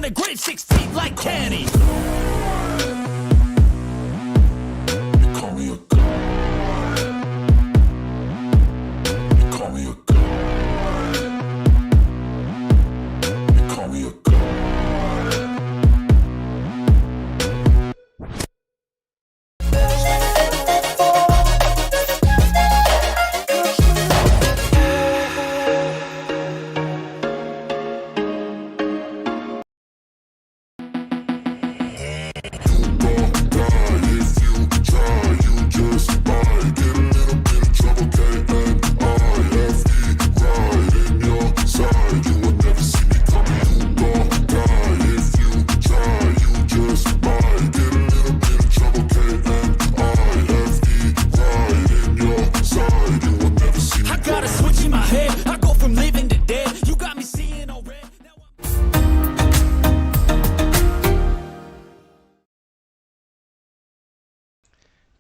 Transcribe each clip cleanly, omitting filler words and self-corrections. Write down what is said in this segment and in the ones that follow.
a grade 6 feet like Kenny. You call me a god. You call me a god. You call me a god.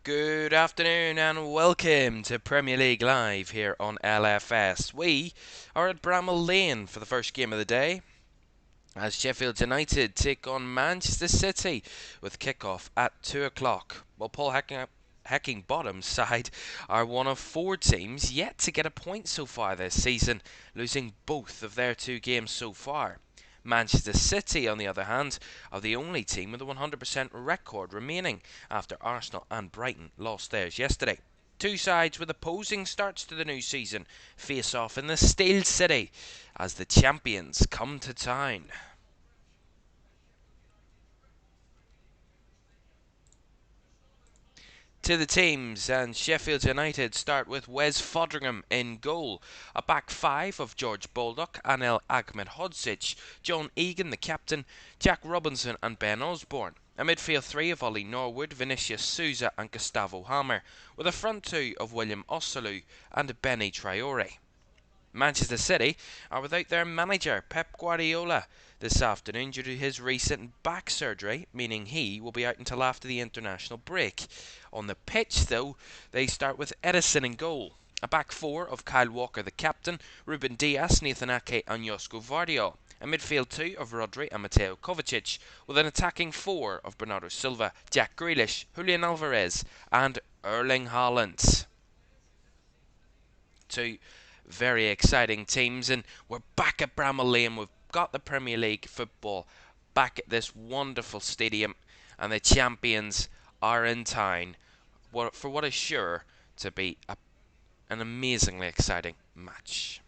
Good afternoon and welcome to Premier League Live here on LFS. We are at Bramalll Lane for the first game of the day as Sheffield United take on Manchester City with kickoff at 2 o'clock. Well, Paul Heckingbottom's side are one of 4 teams yet to get a point so far this season, losing both of their 2 games so far. Manchester City, on the other hand, are the only team with a 100% record remaining after Arsenal and Brighton lost theirs yesterday. 2 sides with opposing starts to the new season face off in the Steel City as the champions come to town. To the teams, and Sheffield United start with Wes Foderingham in goal. A back 5 of George Baldock, Anel Ahmedhodzic, John Egan the captain, Jack Robinson and Ben Osborne. A midfield 3 of Ollie Norwood, Vinicius Souza and Gustavo Hammer, with a front 2 of William Osulu and Benny Traore. Manchester City are without their manager, Pep Guardiola, this afternoon due to his recent back surgery, meaning he will be out until after the international break. On the pitch, though, they start with Edison in goal. A back 4 of Kyle Walker the captain, Ruben Dias, Nathan Ake and Josko Vardio. A midfield 2 of Rodri and Mateo Kovacic, with an attacking 4 of Bernardo Silva, Jack Grealish, Julian Alvarez and Erling Haaland. 2 very exciting teams, and we're back at Bramalll Lane. We've got the Premier League football back at this wonderful stadium, and the champions are in town for what is sure to be an amazingly exciting match.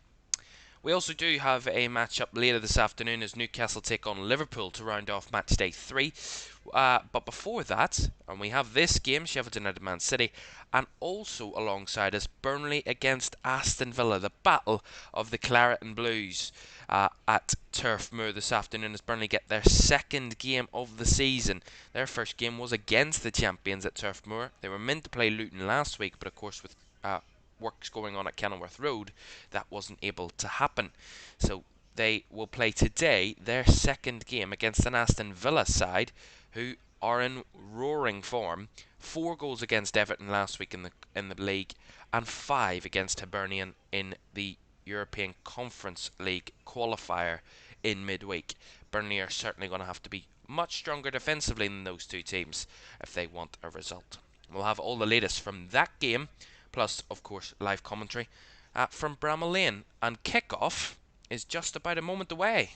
We also do have a match up later this afternoon as Newcastle take on Liverpool to round off match day 3. But before that, and we have this game, Sheffield United Man City, and also alongside us, Burnley against Aston Villa, the battle of the Claret and Blues at Turf Moor this afternoon as Burnley get their second game of the season. Their first game was against the champions at Turf Moor. They were meant to play Luton last week, but of course with works going on at Kenilworth Road, that wasn't able to happen. So they will play today their second game against an Aston Villa side who are in roaring form. 4 goals against Everton last week in the league and 5 against Hibernian in the European Conference League qualifier in midweek. Burnley are certainly going to have to be much stronger defensively than those 2 teams if they want a result. We'll have all the latest from that game, plus, of course, live commentary from Bramalll Lane. And kickoff is just about a moment away.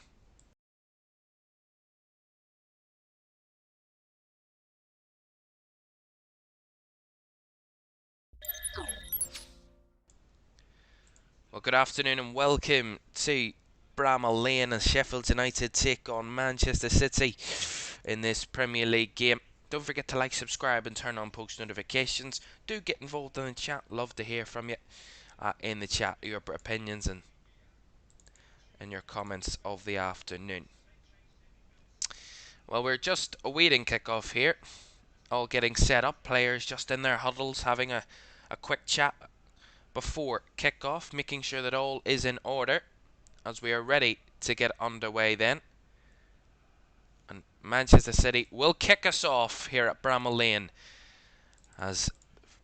Well, good afternoon and welcome to Bramalll Lane as Sheffield United take on Manchester City in this Premier League game. Don't forget to like, subscribe and turn on post notifications. Do get involved in the chat. Love to hear from you in the chat, your opinions and your comments of the afternoon. Well, we're just awaiting kickoff here. All getting set up. Players just in their huddles having a quick chat before kickoff, making sure that all is in order as we are ready to get underway then. And Manchester City will kick us off here at Bramalll Lane as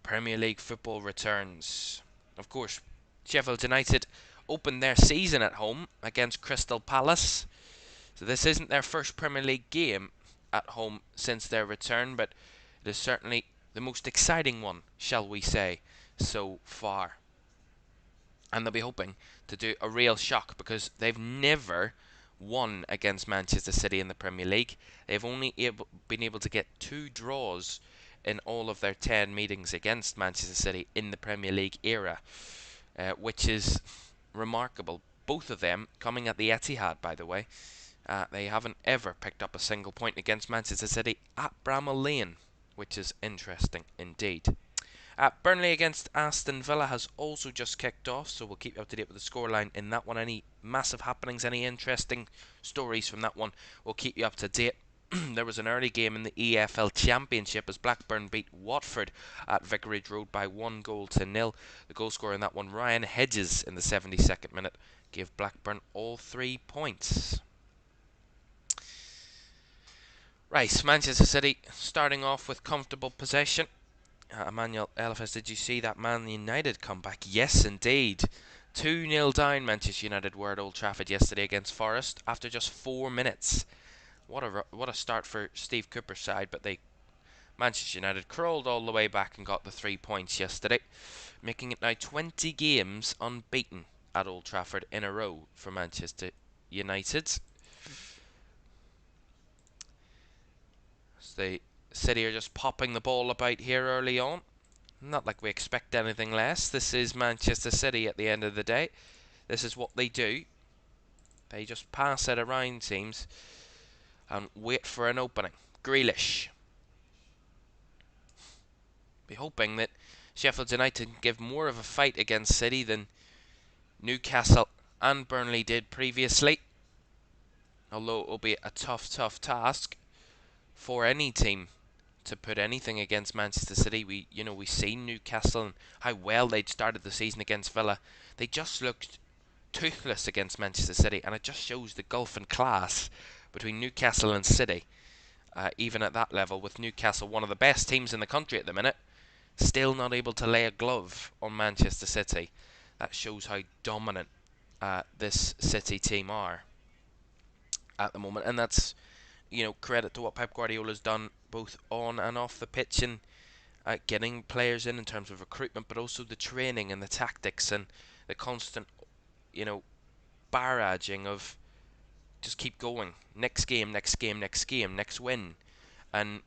Premier League football returns. Of course, Sheffield United opened their season at home against Crystal Palace. So this isn't their first Premier League game at home since their return, but it is certainly the most exciting one, shall we say, so far. And they'll be hoping to do a real shock because they've never won against Manchester City in the Premier League. They've only been able to get 2 draws in all of their 10 meetings against Manchester City in the Premier League era, which is remarkable. Both of them coming at the Etihad, by the way. They haven't ever picked up a single point against Manchester City at Bramalll Lane, which is interesting indeed. Burnley against Aston Villa has also just kicked off, so we'll keep you up to date with the scoreline in that one. Any massive happenings, any interesting stories from that one, we'll keep you up to date. There was an early game in the EFL Championship as Blackburn beat Watford at Vicarage Road by 1-0. The goal scorer in that one, Ryan Hedges, in the 72nd minute, gave Blackburn all 3 points. Right, Manchester City starting off with comfortable possession. Emmanuel Elifas, did you see that Man United comeback? Yes, indeed. 2-0 down Manchester United were at Old Trafford yesterday against Forest after just 4 minutes. What a start for Steve Cooper's side, but Manchester United crawled all the way back and got the 3 points yesterday, making it now 20 games unbeaten at Old Trafford in a row for Manchester United. The City are just popping the ball about here early on. Not like we expect anything less. This is Manchester City at the end of the day. This is what they do. They just pass it around teams and wait for an opening. Grealish. Be hoping that Sheffield United can give more of a fight against City than Newcastle and Burnley did previously. Although it will be a tough task for any team to put anything against Manchester City. We've seen Newcastle and how well they'd started the season against Villa. They just looked toothless against Manchester City, and it just shows the gulf in class between Newcastle and City. Even at that level, with Newcastle one of the best teams in the country at the minute, still not able to lay a glove on Manchester City. That shows how dominant this City team are at the moment, and that's credit to what Pep Guardiola's done both on and off the pitch and getting players in terms of recruitment, but also the training and the tactics and the constant, barraging of just keep going. Next game, next game, next game, next win. And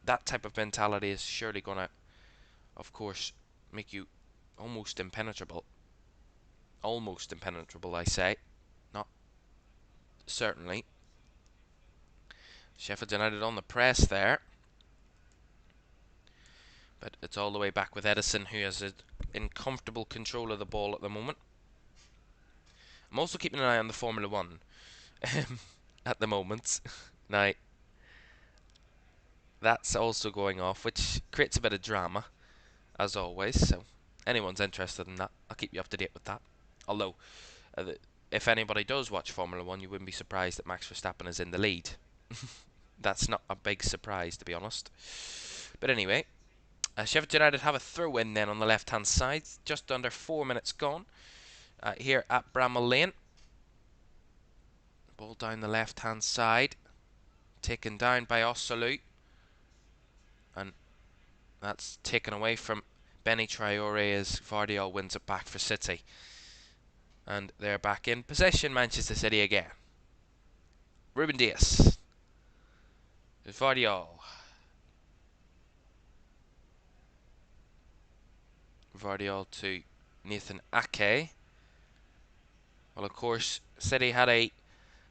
that type of mentality is surely going to, of course, make you almost impenetrable. Almost impenetrable, I say. Not certainly. Sheffield United on the press there. But it's all the way back with Edison, who has in comfortable control of the ball at the moment. I'm also keeping an eye on the Formula 1 at the moment. Now, that's also going off, which creates a bit of drama, as always. So, anyone's interested in that, I'll keep you up to date with that. Although, if anybody does watch Formula 1, you wouldn't be surprised that Max Verstappen is in the lead. That's not a big surprise, to be honest. But anyway, Sheffield United have a throw-in then on the left-hand side. Just under 4 minutes gone here at Bramalll Lane. Ball down the left-hand side. Taken down by Osolu. And that's taken away from Benny Traore as Vardiol wins it back for City. And they're back in possession, Manchester City again. Ruben Dias. Vardiol. Vardiol to Nathan Ake. Well, of course, City had a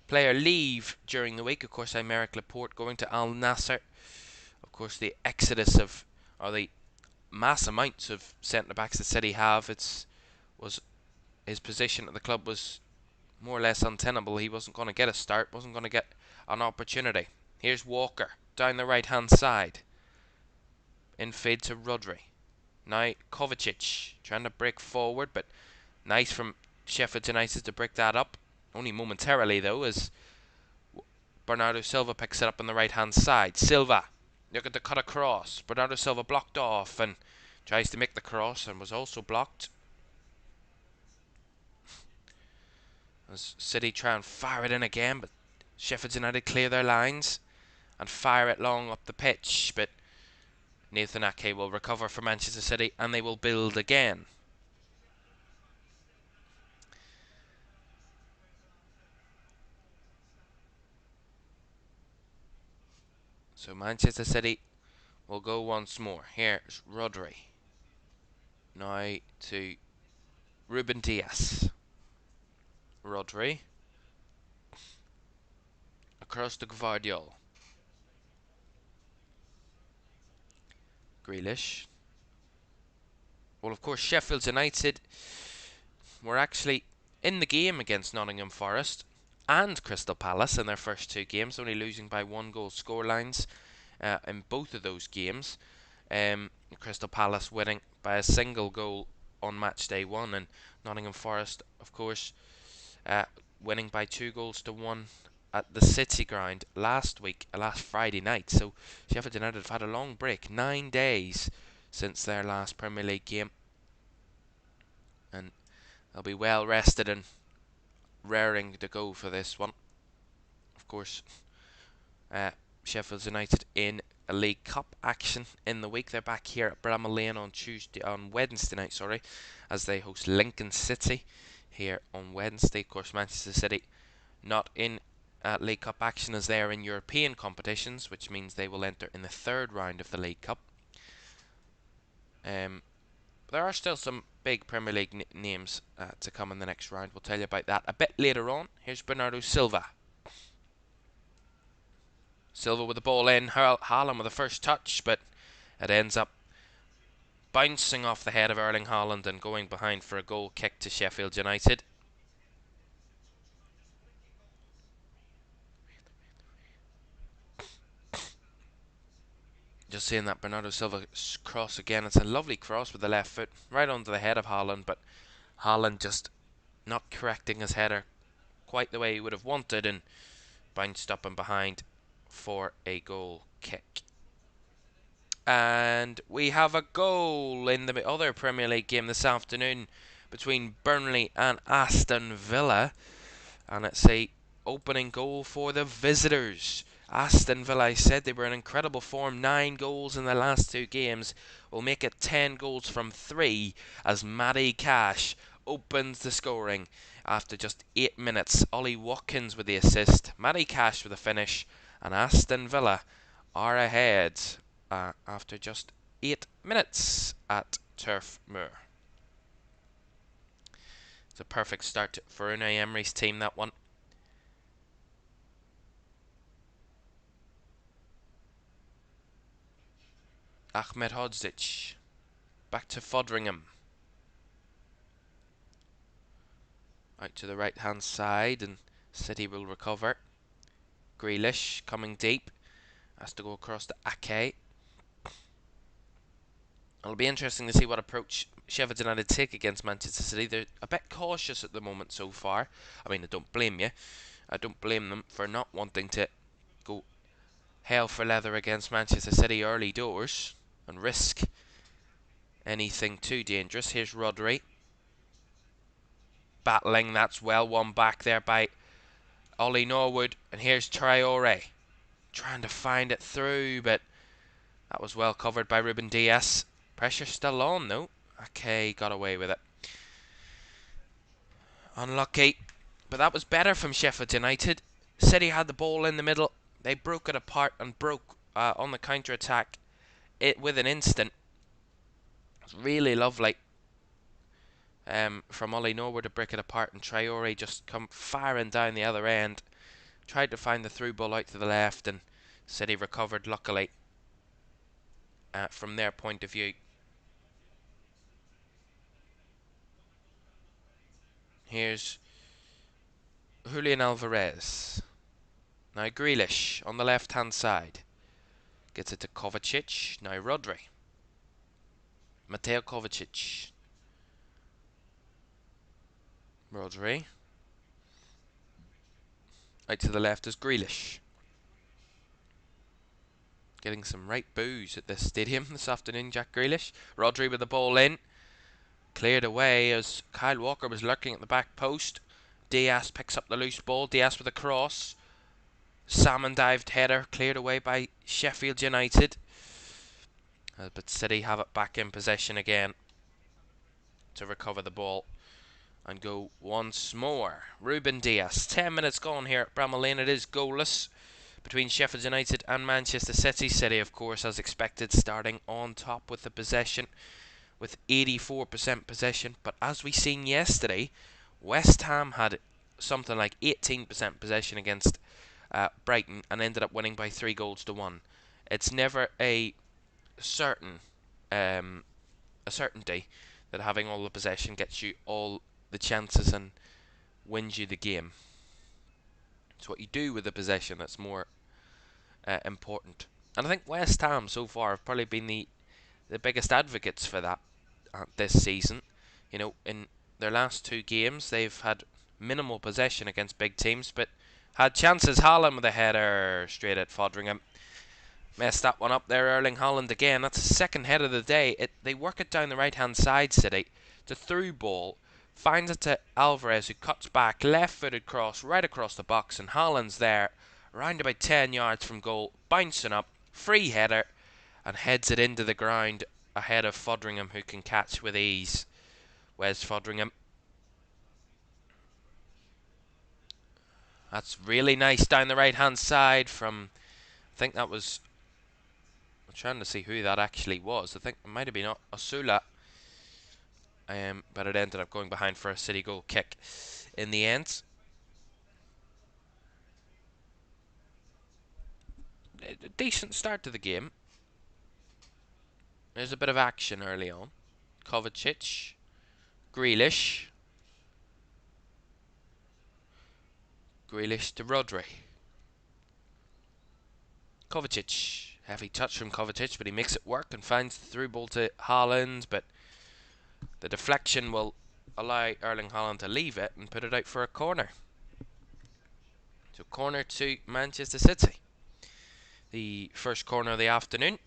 player leave during the week. Of course, Aymeric Laporte going to Al Nassr. Of course, the exodus of, or the mass amounts of centre-backs that City have, was his position at the club was more or less untenable. He wasn't going to get a start, wasn't going to get an opportunity. Here's Walker down the right-hand side. In fade to Rodri. Now Kovacic trying to break forward, but nice from Sheffield United to break that up. Only momentarily though, as Bernardo Silva picks it up on the right-hand side. Silva looking to cut across. Bernardo Silva blocked off and tries to make the cross and was also blocked. As City try and fire it in again, but Sheffield United clear their lines and fire it long up the pitch, but Nathan Ake will recover for Manchester City and they will build again. So Manchester City will go once more. Here's Rodri. Now to Ruben Dias. Rodri. Across to Gvardiol. Grealish. Well, of course, Sheffield United were actually in the game against Nottingham Forest and Crystal Palace in their first two games, only losing by 1-goal scorelines in both of those games. Crystal Palace winning by a single goal on match day 1, and Nottingham Forest, of course, winning by 2-1 at the City ground last Friday night. So Sheffield United have had a long break, 9 days since their last Premier League game, and they'll be well rested and raring to go for this one. Of course, Sheffield United in a League Cup action in the week. They're back here at Bramalll Lane on Wednesday night, as they host Lincoln City here on Wednesday. Of course, Manchester City not in League Cup action as they are in European competitions, which means they will enter in the third round of the League Cup. There are still some big Premier League names to come in the next round. We'll tell you about that a bit later on. Here's Bernardo Silva. Silva with the ball in. Haaland with the first touch, but it ends up bouncing off the head of Erling Haaland and going behind for a goal kick to Sheffield United. Just seeing that Bernardo Silva cross again. It's a lovely cross with the left foot right onto the head of Haaland, but Haaland just not correcting his header quite the way he would have wanted and bounced up and behind for a goal kick. And we have a goal in the other Premier League game this afternoon between Burnley and Aston Villa, and it's a opening goal for the visitors. Aston Villa, I said they were in incredible form, 9 goals in the last 2 games, will make it 10 goals from 3 as Matty Cash opens the scoring after just 8 minutes. Ollie Watkins with the assist, Matty Cash with the finish, and Aston Villa are ahead after just 8 minutes at Turf Moor. It's a perfect start for Unai Emery's team, that one. Ahmed Hodzic back to Fodringham. Out to the right hand side, and City will recover. Grealish coming deep, has to go across to Ake. It'll be interesting to see what approach Sheffield United take against Manchester City. They're a bit cautious at the moment so far. I mean, I don't blame you. I don't blame them for not wanting to go hell for leather against Manchester City early doors and risk anything too dangerous. Here's Rodri. Battling, that's well won back there by Ollie Norwood. And here's Traore. Trying to find it through, but that was well covered by Ruben Dias. Pressure still on though. Okay, got away with it. Unlucky, but that was better from Sheffield United. City had the ball in the middle. They broke it apart and broke on the counter-attack with an instant. It's really lovely from Ollie Norwood to break it apart, and Traore just come firing down the other end. Tried to find the through ball out to the left, and City recovered luckily from their point of view. Here's Julian Alvarez. Now Grealish on the left hand side. Gets it to Kovacic. Now Rodri. Mateo Kovacic. Rodri. Out to the left is Grealish. Getting some right boos at this stadium this afternoon, Jack Grealish. Rodri with the ball in. Cleared away as Kyle Walker was lurking at the back post. Diaz picks up the loose ball. Diaz with a cross. salmon dived header cleared away by Sheffield United. But City have it back in possession again to recover the ball and go once more. Ruben Dias. 10 minutes gone here at Bramalll Lane. It is goalless between Sheffield United and Manchester City. City, of course, as expected, starting on top with the possession with 84% possession. But as we seen yesterday, West Ham had something like 18% possession against Brighton and ended up winning by 3-1. It's never a certainty that having all the possession gets you all the chances and wins you the game. It's what you do with the possession that's more important. And I think West Ham so far have probably been the biggest advocates for that this season. You know, in their last 2 games, they've had minimal possession against big teams, but had chances. Haaland with a header straight at Fodringham. Messed that one up there, Erling Haaland again. That's his second head of the day. They work it down the right-hand side, City. It's a through ball. Finds it to Alvarez, who cuts back. Left-footed cross right across the box, and Haaland's there, around about 10 yards from goal. Bouncing up. Free header. And heads it into the ground ahead of Fodringham, who can catch with ease. Where's Fodringham? That's really nice down the right-hand side from... I think that was... I'm trying to see who that actually was. I think it might have been Osula. But it ended up going behind for a City goal kick in the end. A decent start to the game. There's a bit of action early on. Kovacic. Grealish. Grealish to Rodri. Kovacic. Heavy touch from Kovacic, but he makes it work and finds the through ball to Haaland, but the deflection will allow Erling Haaland to leave it and put it out for a corner. So corner to Manchester City. The first corner of the afternoon.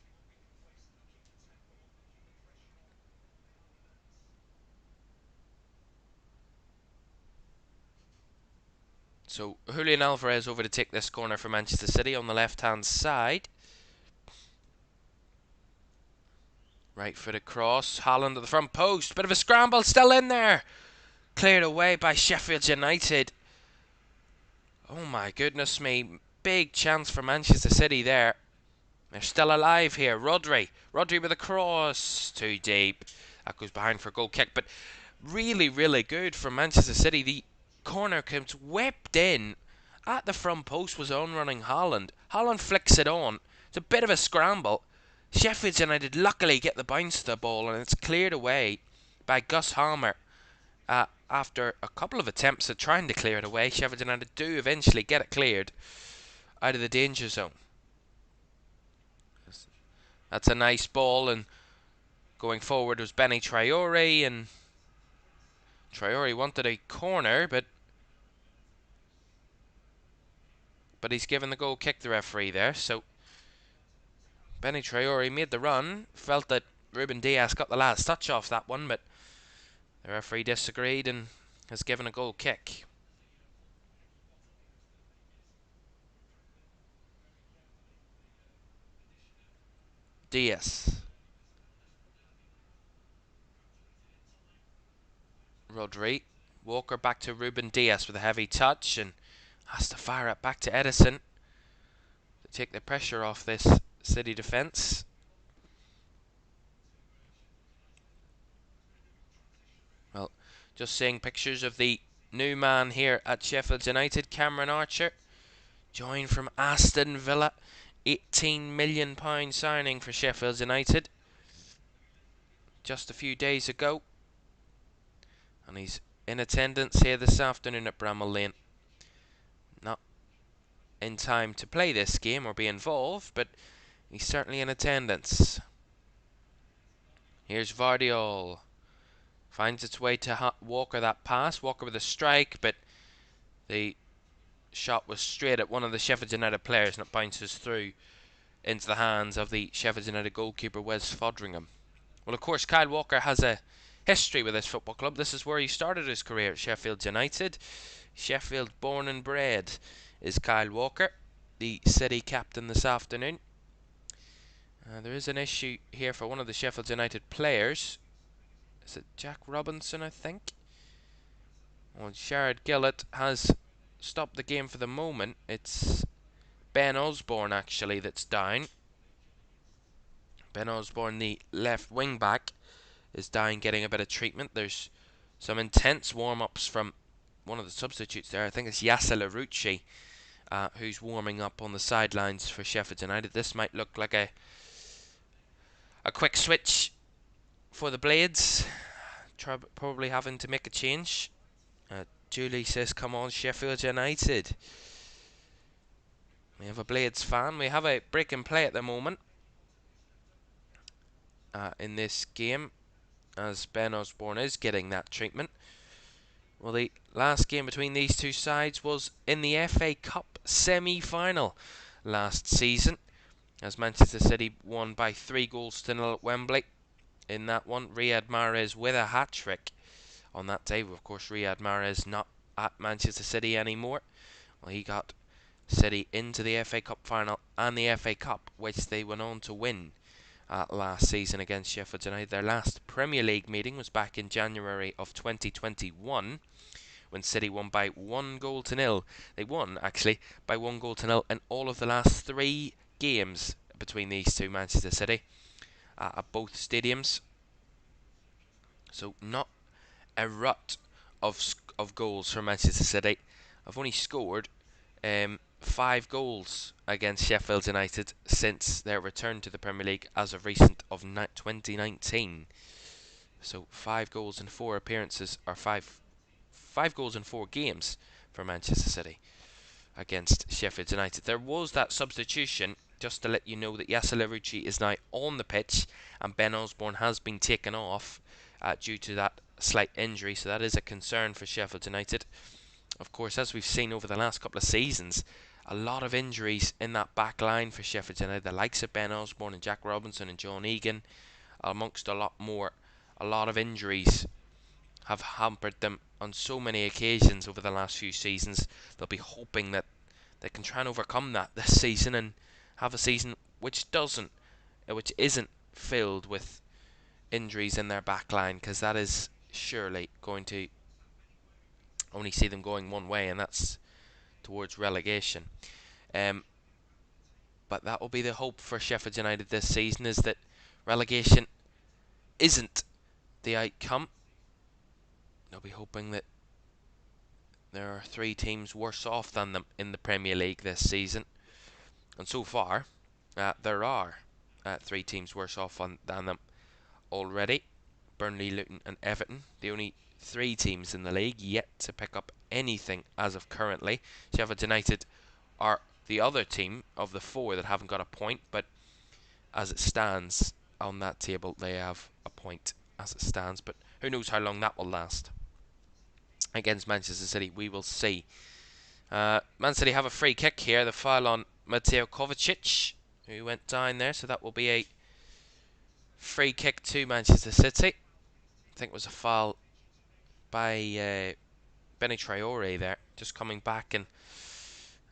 So Julian Alvarez over to take this corner for Manchester City on the left-hand side. Right footed cross. Haaland at the front post. Bit of a scramble. Still in there. Cleared away by Sheffield United. Oh my goodness me. Big chance for Manchester City there. They're still alive here. Rodri. Rodri with a cross. Too deep. That goes behind for a goal kick. But really, really good for Manchester City. The corner comes whipped in. At the front post was on-running Haaland. Haaland flicks it on. It's a bit of a scramble. Sheffield United luckily get the bounce of the ball, and it's cleared away by Gus Harmer. After a couple of attempts at trying to clear it away, Sheffield United do eventually get it cleared out of the danger zone. That's a nice ball, and going forward was Benny Traore, and Traore wanted a corner, but he's given the goal kick, the referee there. So Benny Traore made the run, felt that Ruben Dias got the last touch off that one, but the referee disagreed and has given a goal kick. Dias. Rodri. Walker back to Ruben Dias with a heavy touch and has to fire it back to Edison to take the pressure off this City defence. Well, just seeing pictures of the new man here at Sheffield United, Cameron Archer, joined from Aston Villa, £18 million signing for Sheffield United just a few days ago, and he's in attendance here this afternoon at Bramalll Lane. Not in time to play this game or be involved, but he's certainly in attendance. Here's Vardiol. Finds its way to Walker, that pass. Walker with a strike, but the shot was straight at one of the Sheffield United players and it bounces through into the hands of the Sheffield United goalkeeper, Wes Fodringham. Well, of course, Kyle Walker has a history with this football club. This is where he started his career at Sheffield United. Sheffield born and bred is Kyle Walker. the City captain this afternoon. There is an issue here for one of the Sheffield United players. Is it Jack Robinson, I think? Well, Sharad Gillett has stopped the game for the moment. It's Ben Osborne, actually, that's down. Ben Osborne, the left wing back, is down getting a bit of treatment. There's some intense warm-ups from one of the substitutes there. I think it's Yasser Larouci, who's warming up on the sidelines for Sheffield United. This might look like a quick switch for the Blades. Probably having to make a change. Julie says, come on, Sheffield United. We have a Blades fan. We have a break and play at the moment in this game, as Ben Osborne is getting that treatment. Well, the last game between these two sides was in the FA Cup semi-final last season, as Manchester City won by 3-0 at Wembley. In that one, Riyad Mahrez with a hat-trick on that day. Of course, Riyad Mahrez not at Manchester City anymore. Well, he got City into the FA Cup final and the FA Cup, which they went on to win last season against Sheffield United. Their last Premier League meeting was back in January of 2021, when City won by 1-0. They won, actually, by 1-0 in all of the last 3 games between these two, Manchester City, at both stadiums. So not a rut of goals for Manchester City. I've only scored 5 goals against Sheffield United since their return to the Premier League as of recent of 2019. So 5 goals in 4 appearances, or 5 goals in 4 games for Manchester City against Sheffield United. There was that substitution, just to let you know that Yasser Larouci is now on the pitch and Ben Osborne has been taken off due to that slight injury, so that is a concern for Sheffield United. Of course, as we've seen over the last couple of seasons, a lot of injuries in that back line for Sheffield United. The likes of Ben Osborne and Jack Robinson and John Egan, amongst a lot more. A lot of injuries have hampered them on so many occasions over the last few seasons. They'll be hoping that they can try and overcome that this season and have a season which isn't filled with injuries in their back line, because that is surely going to only see them going one way, and that's towards relegation. But that will be the hope for Sheffield United this season, is that relegation isn't the outcome. They'll be hoping that there are 3 teams worse off than them in the Premier League this season. And so far, there are 3 teams worse off than them already. Burnley, Luton and Everton, the only 3 teams in the league yet to pick up anything as of currently. Sheffield United are the other team of the 4 that haven't got a point, but as it stands on that table, they have a point as it stands. But who knows how long that will last. Against Manchester City, we will see. Man City have a free kick here. The foul on Mateo Kovacic, who went down there, so that will be a free kick to Manchester City. I think it was a foul by Benny Traore there, just coming back, and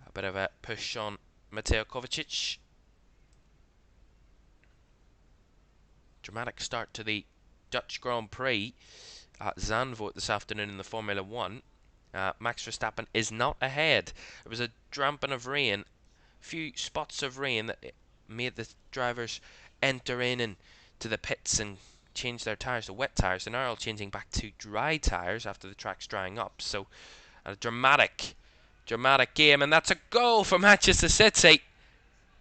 a bit of a push on Mateo Kovacic. Dramatic start to the Dutch Grand Prix at Zandvoort this afternoon in the Formula 1. Max Verstappen is not ahead. There was a dramping of rain, a few spots of rain that made the drivers enter into the pits and change their tyres to wet tyres. They're now all changing back to dry tyres after the track's drying up. So a dramatic game, and that's a goal for Manchester City.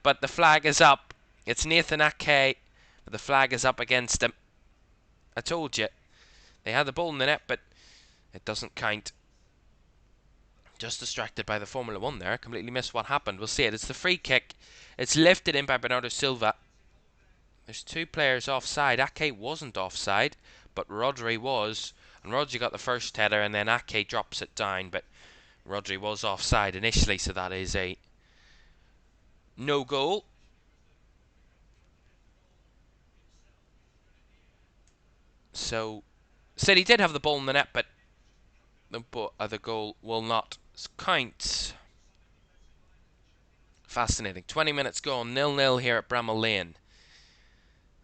But the flag is up. It's Nathan Ake, but the flag is up against him. I told you. They had the ball in the net, but it doesn't count. Just distracted by the Formula 1 there. Completely missed what happened. We'll see it. It's the free kick. It's lifted in by Bernardo Silva. There's 2 players offside. Ake wasn't offside, but Rodri was. And Rodri got the first header, and then Ake drops it down. But Rodri was offside initially, so that is a no goal. So City did have the ball in the net, but the goal will not count. Fascinating. 20 minutes gone, 0-0 here at Bramalll Lane.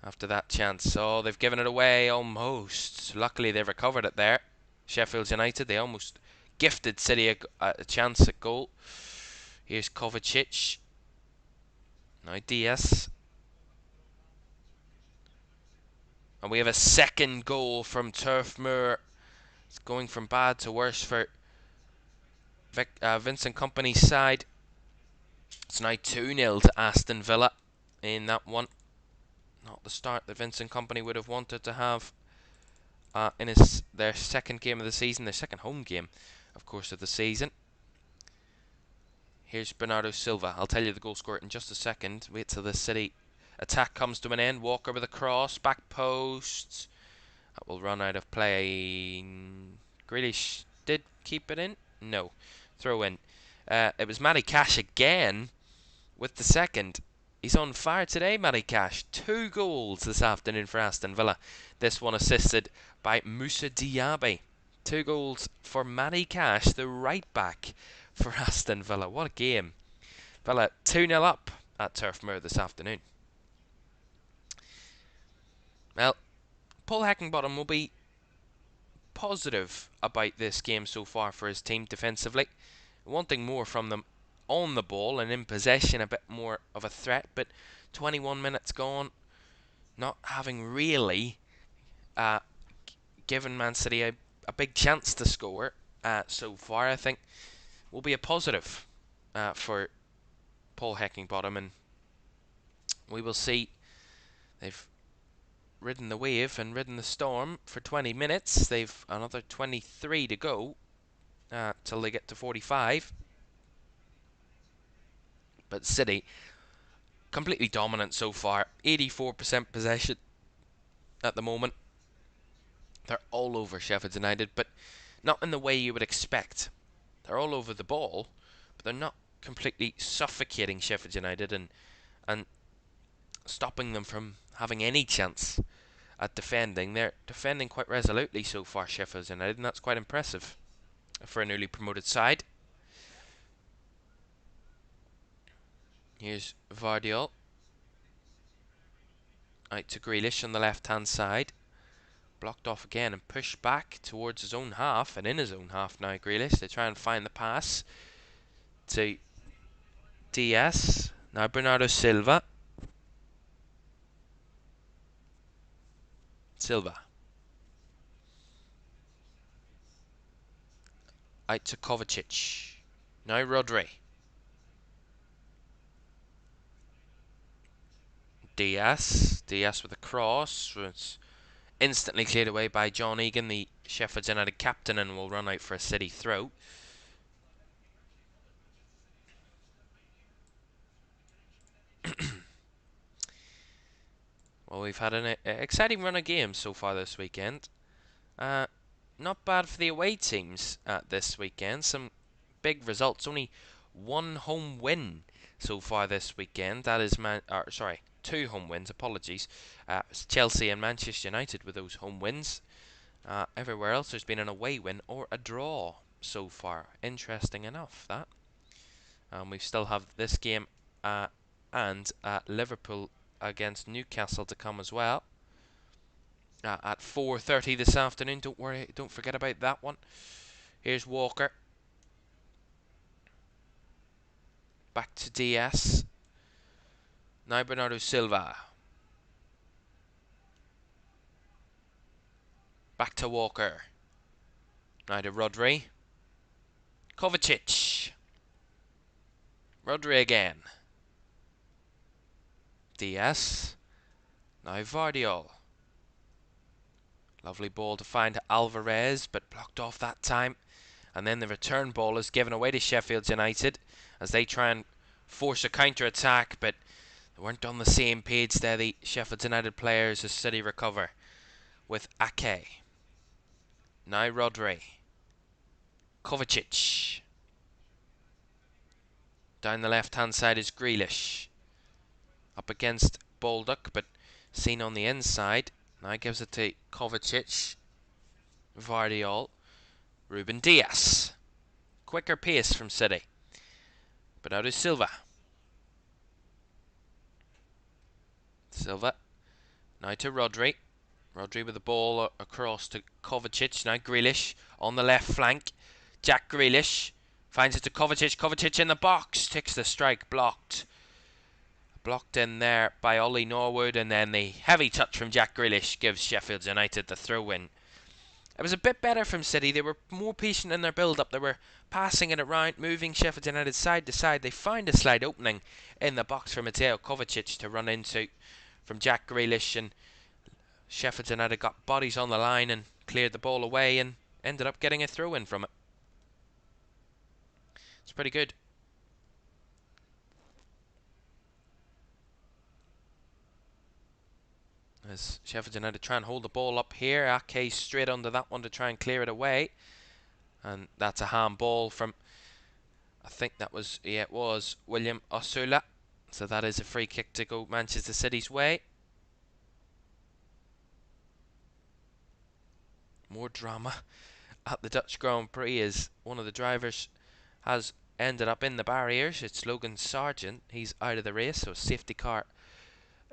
After that chance. Oh, they've given it away almost. Luckily, they recovered it there. Sheffield United, they almost gifted City a chance at goal. Here's Kovacic. Now Diaz. And we have a second goal from Turf Moor. It's going from bad to worse for Vincent Kompany's side. It's now 2-0 to Aston Villa in that one. Not the start that Vincent Kompany would have wanted to have in their second game of the season, their second home game, of course, of the season. Here's Bernardo Silva. I'll tell you the goal scorer in just a second. Wait till the City attack comes to an end. Walker with a cross, back post. That will run out of play. Grealish did keep it in? No. Throw in. It was Matty Cash again with the second. He's on fire today, Matty Cash. 2 goals this afternoon for Aston Villa. This one assisted by Moussa Diaby. 2 goals for Matty Cash, the right back for Aston Villa. What a game. Villa 2-0 up at Turf Moor this afternoon. Well, Paul Heckingbottom will be positive about this game so far for his team defensively. Wanting more from them on the ball and in possession, a bit more of a threat, but 21 minutes gone, not having really given Man City a big chance to score so far. I think will be a positive for Paul Heckingbottom, and we will see. They've ridden the wave and ridden the storm for 20 minutes. They've another 23 to go till they get to 45. But City, completely dominant so far. 84% possession at the moment. They're all over Sheffield United, but not in the way you would expect. They're all over the ball, but they're not completely suffocating Sheffield United and stopping them from having any chance at defending. They're defending quite resolutely so far, Sheffield United, and that's quite impressive for a newly promoted side. Here's Vardiol. Out to Grealish on the left-hand side. Blocked off again and pushed back towards his own half, and in his own half now, Grealish. They try and find the pass to Diaz. Now Bernardo Silva. Out to Kovacic. Now Rodri. Diaz with a cross. It's instantly cleared away by John Egan, the Sheffield United captain, and will run out for a City throw. Well, we've had an exciting run of games so far this weekend. Not bad for the away teams this weekend. Some big results. Only one home win so far this weekend. That is 2 home wins. Apologies. Chelsea and Manchester United with those home wins. Everywhere else, there's been an away win or a draw so far. Interesting enough, that. We still have this game and Liverpool against Newcastle to come as well. At 4:30 this afternoon. Don't forget about that one. Here's Walker. Back to Diaz. Now Bernardo Silva. Back to Walker. Now to Rodri. Kovacic. Rodri again. Diaz. Now Vardiol. Lovely ball to find Alvarez, but blocked off that time. And then the return ball is given away to Sheffield United as they try and force a counter-attack, but they weren't on the same page there, the Sheffield United players, as City recover with Ake. Now Rodri. Kovacic. Down the left-hand side is Grealish. Up against Buildup, but seen on the inside. Now gives it to Kovacic. Vardiol. Ruben Diaz. Quicker pace from City. Bernardo Silva. Silva. Now to Rodri. Rodri with the ball across to Kovacic. Now Grealish on the left flank. Jack Grealish finds it to Kovacic. Kovacic in the box. Takes the strike. Blocked. Blocked in there by Ollie Norwood. And then the heavy touch from Jack Grealish gives Sheffield United the throw-in. It was a bit better from City. They were more patient in their build-up. They were passing it around, moving Sheffield United side to side. They found a slight opening in the box for Mateo Kovacic to run into from Jack Grealish, and Sheffield United got bodies on the line and cleared the ball away and ended up getting a throw-in from it. It's pretty good. As Sheffield United try and hold the ball up here, Ake straight under that one to try and clear it away. And that's a handball from, I think that was, yeah, it was William Osula. So that is a free kick to go Manchester City's way. More drama at the Dutch Grand Prix as one of the drivers has ended up in the barriers. It's Logan Sargent. He's out of the race, so safety car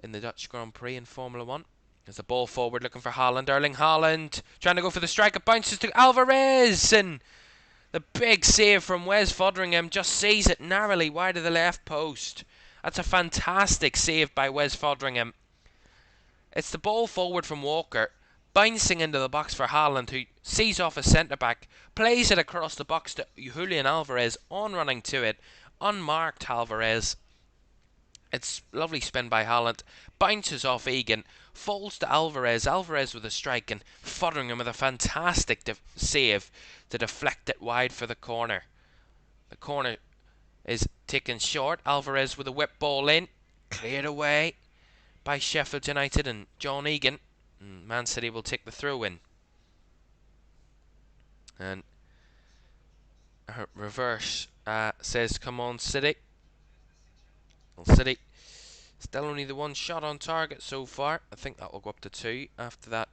in the Dutch Grand Prix in Formula 1. There's the ball forward looking for Haaland. Erling Haaland trying to go for the strike. It bounces to Alvarez, and the big save from Wes Foderingham just sees it narrowly wide of the left post. That's a fantastic save by Wes Foderingham. It's the ball forward from Walker, bouncing into the box for Haaland, who sees off a centre-back, plays it across the box to Julian Alvarez, on running to it, unmarked Alvarez. It's lovely spin by Haaland, bounces off Egan, falls to Alvarez, Alvarez with a strike, and Foderingham with a fantastic save to deflect it wide for the corner. The corner is taken short, Alvarez with a whip ball in, cleared away by Sheffield United and John Egan. Man City will take the throw in. And reverse says, come on City. Well, City still only the one shot on target so far. I think that will go up to 2 after that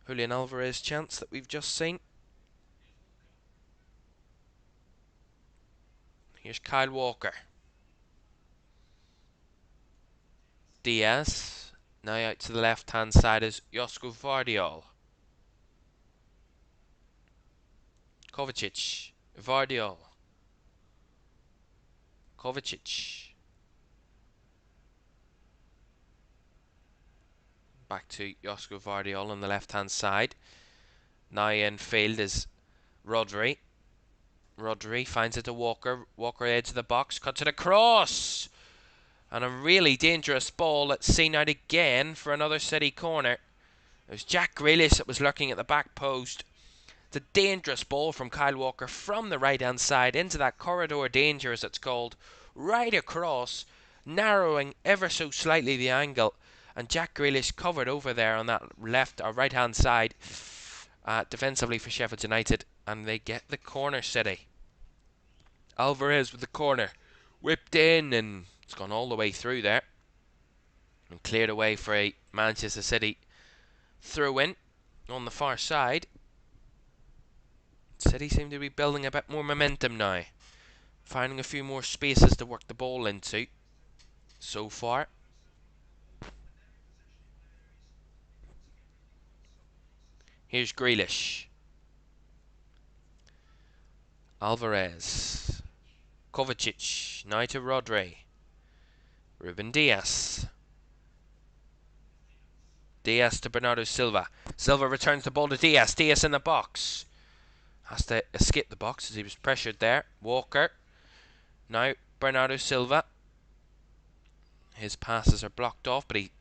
Julian Alvarez chance that we've just seen. Here's Kyle Walker. Diaz. Now out to the left hand side is Josko Vardiol. Kovacic. Vardiol. Kovacic. Back to Josko Vardiol on the left hand side. Now in field is Rodri. Rodri finds it to Walker. Walker edge of the box, cuts it across. And a really dangerous ball that's seen out again for another City corner. It was Jack Grealish that was lurking at the back post. It's a dangerous ball from Kyle Walker from the right hand side into that corridor danger, as it's called, right across, narrowing ever so slightly the angle. And Jack Grealish covered over there on that left or right hand side defensively for Sheffield United, and they get the corner. City. Alvarez with the corner, whipped in, and it's gone all the way through there and cleared away for a Manchester City throw in on the far side. City seem to be building a bit more momentum now, finding a few more spaces to work the ball into so far. Here's Grealish. Alvarez. Kovacic. Now to Rodri. Ruben Diaz. Diaz to Bernardo Silva. Silva returns the ball to Diaz. Diaz in the box. Has to escape the box as he was pressured there. Walker. Now Bernardo Silva. His passes are blocked off, but he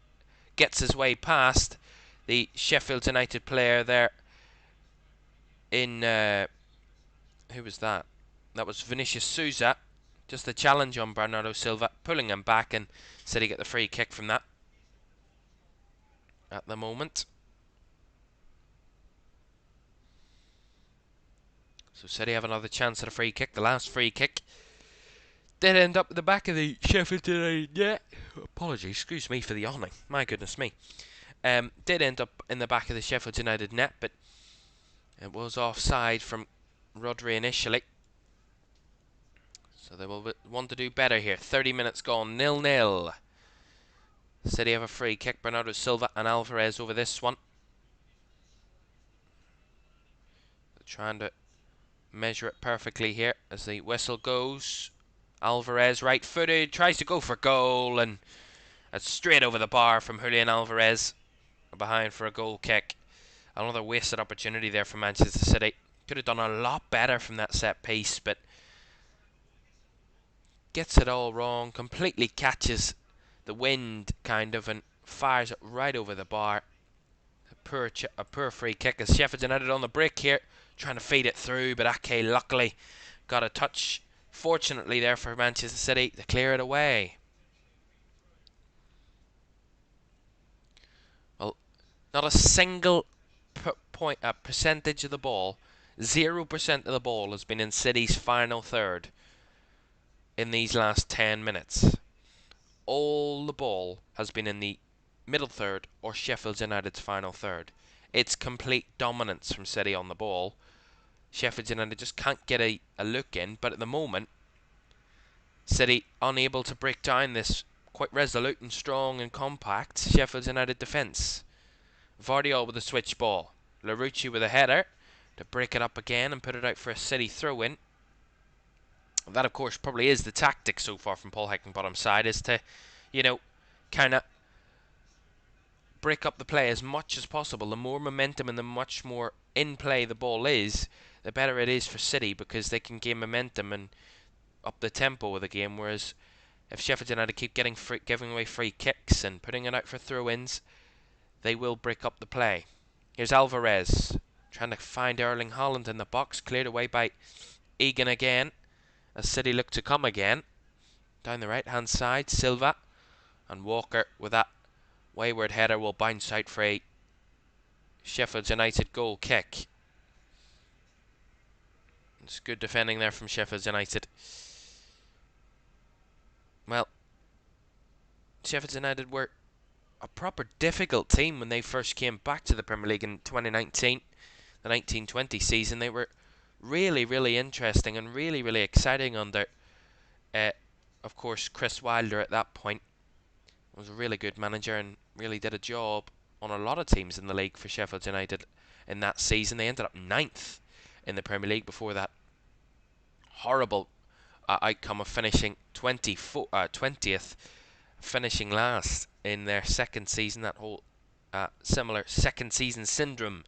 gets his way past the Sheffield United player there in... who was that? That was Vinicius Souza. Just a challenge on Bernardo Silva, pulling him back, and City get the free kick from that at the moment. So City have another chance at a free kick. The last free kick did end up at the back of the Sheffield United net. Apologies, excuse me for the yawning. My goodness me. Did end up in the back of the Sheffield United net, but it was offside from Rodri initially. So they will want to do better here. 30 minutes gone, 0-0. City have a free kick. Bernardo Silva and Alvarez over this one. They're trying to measure it perfectly here as the whistle goes. Alvarez, right footed, tries to go for goal, and it's straight over the bar from Julian Alvarez. Behind for a goal kick. Another wasted opportunity there for Manchester City. Could have done a lot better from that set piece, but gets it all wrong. Completely catches the wind, kind of, and fires it right over the bar. A poor free kick as Sheffield United on the break here, trying to feed it through, but Ake luckily got a touch. Fortunately there for Manchester City to clear it away. Well, not a single percentage of the ball, 0% of the ball has been in City's final third in these last 10 minutes. All the ball has been in the middle third or Sheffield United's final third. It's complete dominance from City on the ball. Sheffield United just can't get a look in, but at the moment, City unable to break down this quite resolute and strong and compact Sheffield United defence. Vardiol with a switch ball. Larouci with a header to break it up again and put it out for a City throw-in. That, of course, probably is the tactic so far from Paul Heckingbottom's side, is to, kind of break up the play as much as possible. The more momentum and the much more in play the ball is, the better it is for City, because they can gain momentum and up the tempo of the game. Whereas if Sheffield United keep giving away free kicks and putting it out for throw-ins, they will break up the play. Here's Alvarez trying to find Erling Haaland in the box, cleared away by Egan again as City look to come again. Down the right hand side, Silva and Walker with that wayward header will bounce out for a Sheffield United goal kick. It's good defending there from Sheffield United. Well, Sheffield United were a proper difficult team when they first came back to the Premier League in 2019, the 1920 season. They were really, really interesting and really, really exciting under, of course, Chris Wilder at that point. Was a really good manager and really did a job on a lot of teams in the league for Sheffield United in that season. They ended up 9th in the Premier League before that horrible outcome of finishing 20th, finishing last in their second season. That whole similar second season syndrome,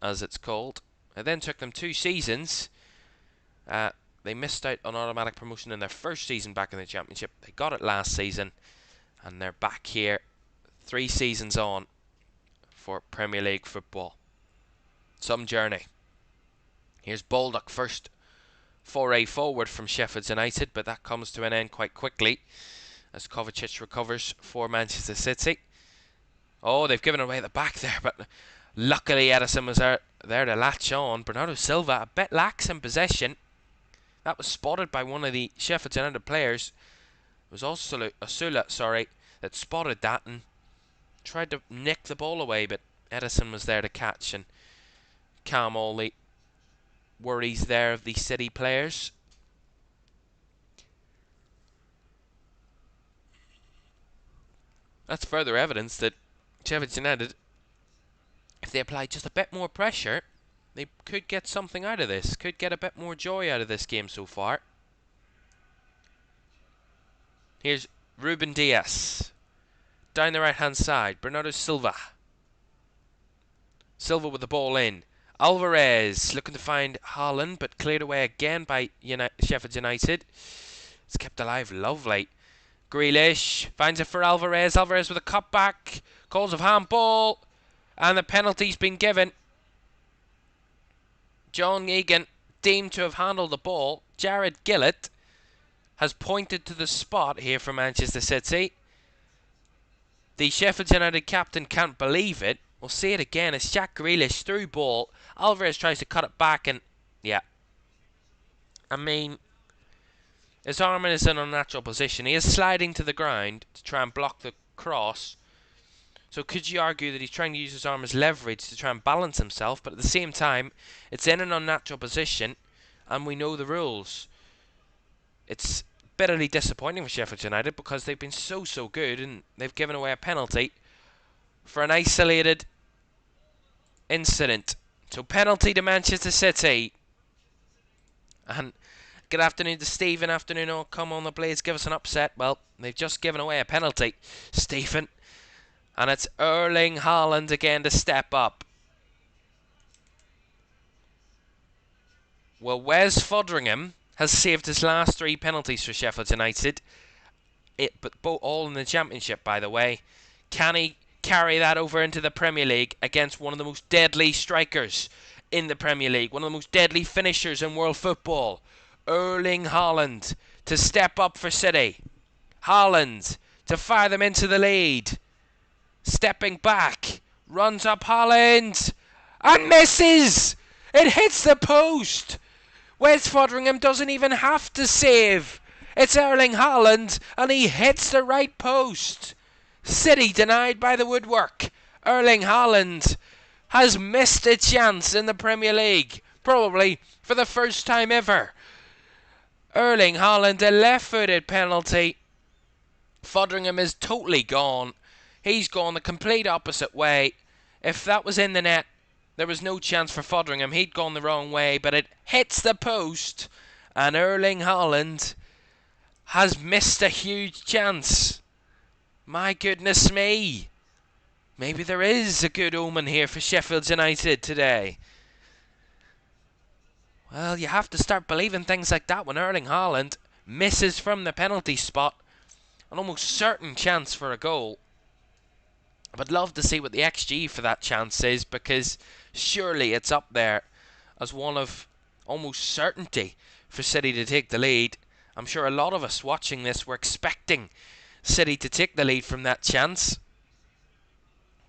as it's called. It then took them 2 seasons. They missed out on automatic promotion in their first season back in the Championship. They got it last season, and they're back here 3 seasons on for Premier League football. Some journey. Here's Buildup, first foray forward from Sheffield United, but that comes to an end quite quickly as Kovacic recovers for Manchester City. Oh, they've given away at the back there, but luckily Edison was there to latch on. Bernardo Silva a bit lax in possession. That was spotted by one of the Sheffield United players. It was also Asula, that spotted that and tried to nick the ball away, but Edison was there to catch and calm all the worries there of the City players. That's further evidence that Sheffield United, if they apply just a bit more pressure, they could get something out of this, could get a bit more joy out of this game so far. Here's Ruben Diaz. Down the right hand side, Bernardo Silva. Silva with the ball in. Alvarez looking to find Haaland, but cleared away again by Sheffield United. It's kept alive, lovely. Grealish finds it for Alvarez. Alvarez with a cutback. Calls of handball. And the penalty's been given. John Egan deemed to have handled the ball. Jared Gillett has pointed to the spot here for Manchester City. The Sheffield United captain can't believe it. We'll see it again. It's Jack Grealish through ball. Alvarez tries to cut it back and, yeah. I mean, his arm is in an unnatural position. He is sliding to the ground to try and block the cross. So could you argue that he's trying to use his arm as leverage to try and balance himself, but at the same time, it's in an unnatural position, and we know the rules. It's bitterly disappointing for Sheffield United because they've been so good and they've given away a penalty for an isolated incident. So penalty to Manchester City. And good afternoon to Stephen. Afternoon, oh, come on the Blades, give us an upset. Well, they've just given away a penalty, Stephen. And it's Erling Haaland again to step up. Well, Wes Foderingham has saved his last 3 penalties for Sheffield United. But all in the Championship, by the way. Can he carry that over into the Premier League against one of the most deadly strikers in the Premier League, one of the most deadly finishers in world football, Erling Haaland, to step up for City. Haaland to fire them into the lead. Stepping back, runs up Haaland and misses. It hits the post. Wes Foderingham doesn't even have to save. It's Erling Haaland and he hits the right post. City denied by the woodwork. Erling Haaland has missed a chance in the Premier League, probably for the first time ever. Erling Haaland, a left-footed penalty. Foderingham is totally gone. He's gone the complete opposite way. If that was in the net, there was no chance for Foderingham. He'd gone the wrong way, but it hits the post, and Erling Haaland has missed a huge chance. My goodness me. Maybe there is a good omen here for Sheffield United today. Well, you have to start believing things like that when Erling Haaland misses from the penalty spot. An almost certain chance for a goal. I would love to see what the XG for that chance is, because surely it's up there as one of almost certainty for City to take the lead. I'm sure a lot of us watching this were expecting City to take the lead from that chance.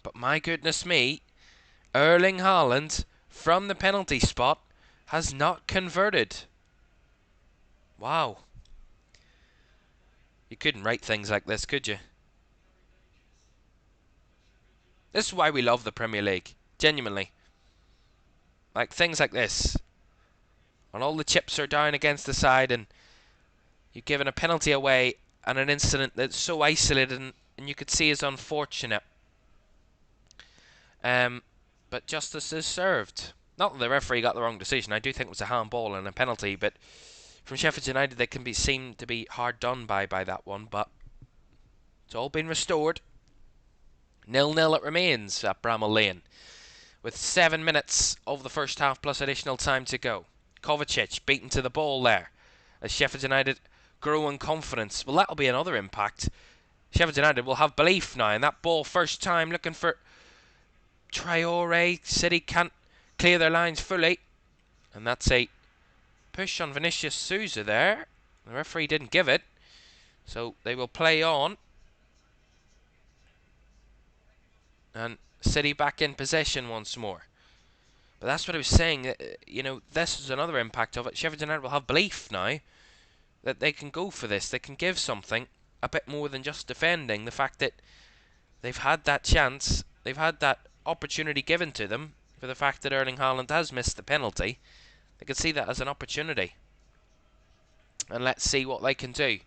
But my goodness me, Erling Haaland from the penalty spot has not converted. Wow. You couldn't write things like this, could you? This is why we love the Premier League. Genuinely. Like things like this. When all the chips are down against the side and you've given a penalty away and an incident that's so isolated and you could see is unfortunate. But justice is served. Not that the referee got the wrong decision. I do think it was a handball and a penalty, but from Sheffield United they can be seen to be hard done by that one, but it's all been restored. 0-0 it remains at Bramalll Lane, with 7 minutes of the first half plus additional time to go. Kovacic beaten to the ball there, as Sheffield United grow in confidence. Well, that'll be another impact. Sheffield United will have belief now, and that ball first time looking for Traore. City can't clear their lines fully, and that's a push on Vinicius Souza there. The referee didn't give it, so they will play on. And City back in possession once more. But that's what I was saying. You know, this is another impact of it. Sheffield United will have belief now that they can go for this. They can give something a bit more than just defending. The fact that they've had that chance, they've had that opportunity given to them, for the fact that Erling Haaland has missed the penalty, they can see that as an opportunity. And let's see what they can do.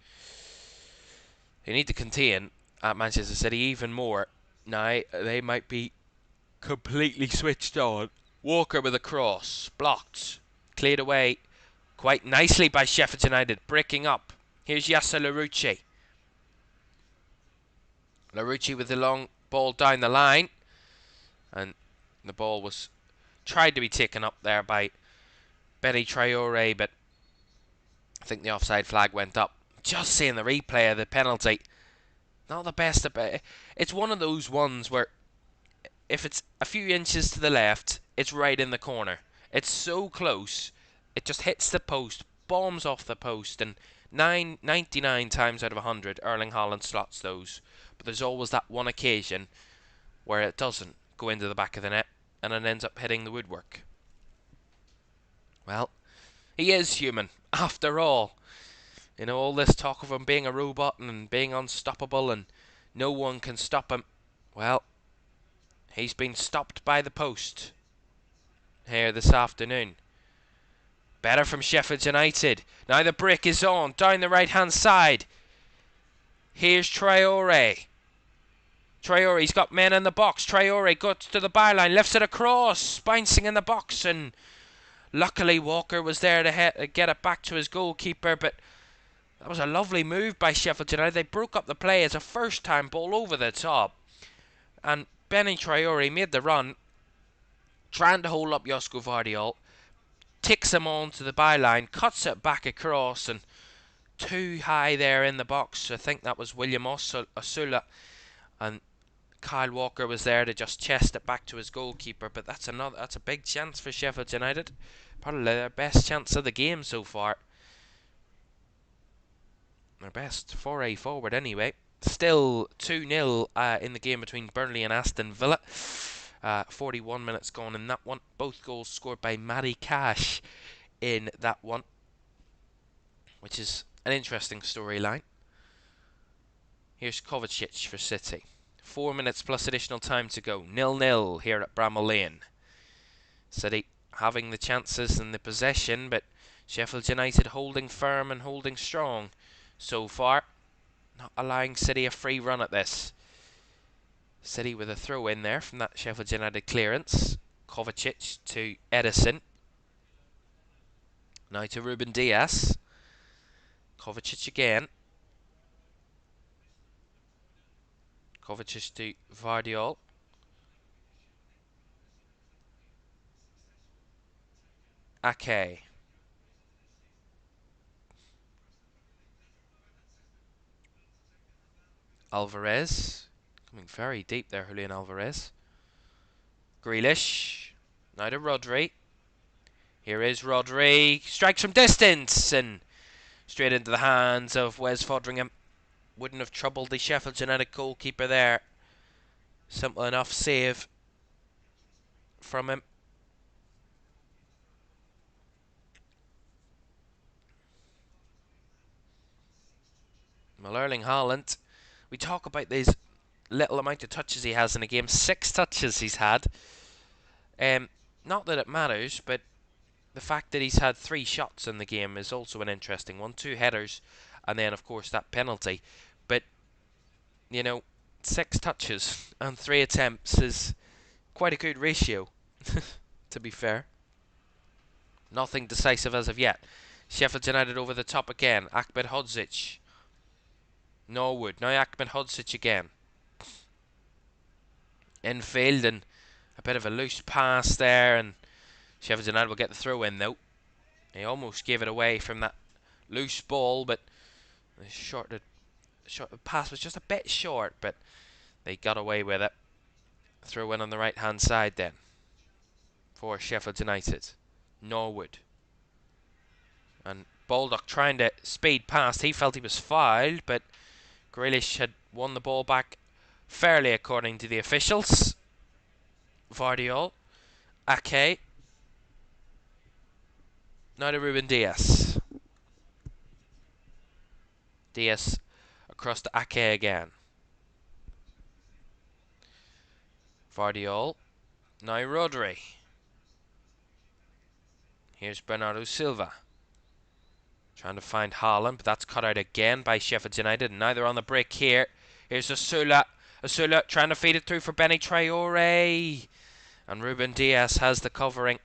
They need to contain at Manchester City even more. Now, they might be completely switched on. Walker with a cross. Blocked. Cleared away quite nicely by Sheffield United. Breaking up. Here's Yasser Larouci. Larouci with the long ball down the line. And the ball was tried to be taken up there by Benny Traore, but I think the offside flag went up. Just seeing the replay of the penalty. Not the best of it. It's one of those ones where if it's a few inches to the left, it's right in the corner. It's so close, it just hits the post, bombs off the post, and 99 times out of 100, Erling Haaland slots those. But there's always that one occasion where it doesn't go into the back of the net, and it ends up hitting the woodwork. Well, he is human, after all. You know, all this talk of him being a robot and being unstoppable and no one can stop him. Well, he's been stopped by the post here this afternoon. Better from Sheffield United. Now the brick is on. Down the right-hand side. Here's Traore. Traore's got men in the box. Traore goes to the byline, lifts it across, bouncing in the box, and luckily Walker was there to get it back to his goalkeeper, but that was a lovely move by Sheffield United. They broke up the play as a first-time ball over the top, and Benny Traore made the run, trying to hold up Josko Vardiol, ticks him on to the byline, cuts it back across, and too high there in the box. I think that was William Osula, and Kyle Walker was there to just chest it back to his goalkeeper. But that's a big chance for Sheffield United, probably their best chance of the game so far, their best foray forward anyway. Still 2-0 in the game between Burnley and Aston Villa. 41 minutes gone in that one. Both goals scored by Matty Cash in that one, which is an interesting storyline. Here's Kovacic for City. 4 minutes plus additional time to go. 0-0 here at Bramalll Lane. City having the chances and the possession, but Sheffield United holding firm and holding strong so far, not allowing City a free run at this. City with a throw in there from that Sheffield United clearance. Kovacic to Edison. Now to Ruben Diaz. Kovacic again. Kovacic to Vardiol. Ake. Alvarez. Coming very deep there, Julian Alvarez. Grealish. Now to Rodri. Here is Rodri. Strikes from distance and straight into the hands of Wes Foderingham. Wouldn't have troubled the Sheffield United goalkeeper there. Simple enough save from him. Well, Erling Haaland, we talk about these little amount of touches he has in a game. 6 touches he's had. Not that it matters, but the fact that he's had 3 shots in the game is also an interesting one. 2 headers, and then of course that penalty. But you know, 6 touches and 3 attempts is quite a good ratio, to be fair. Nothing decisive as of yet. Sheffield United over the top again. Ahmed Hodzic. Norwood. Now Ahmed Hodzic again. Infield, and a bit of a loose pass there, and Sheffield United will get the throw in though. He almost gave it away from that loose ball, but the pass was just a bit short, but they got away with it. Throw in on the right hand side then for Sheffield United. Norwood. And Baldock trying to speed past. He felt he was fouled, but Grealish had won the ball back fairly according to the officials. Vardiol. Ake. Now to Ruben Diaz. Diaz across to Ake again. Vardiol. Now Rodri. Here's Bernardo Silva. Trying to find Haaland, but that's cut out again by Sheffield United. And now they're on the break here. Here's Osula. Osula trying to feed it through for Benny Traore. And Ruben Diaz has the covering.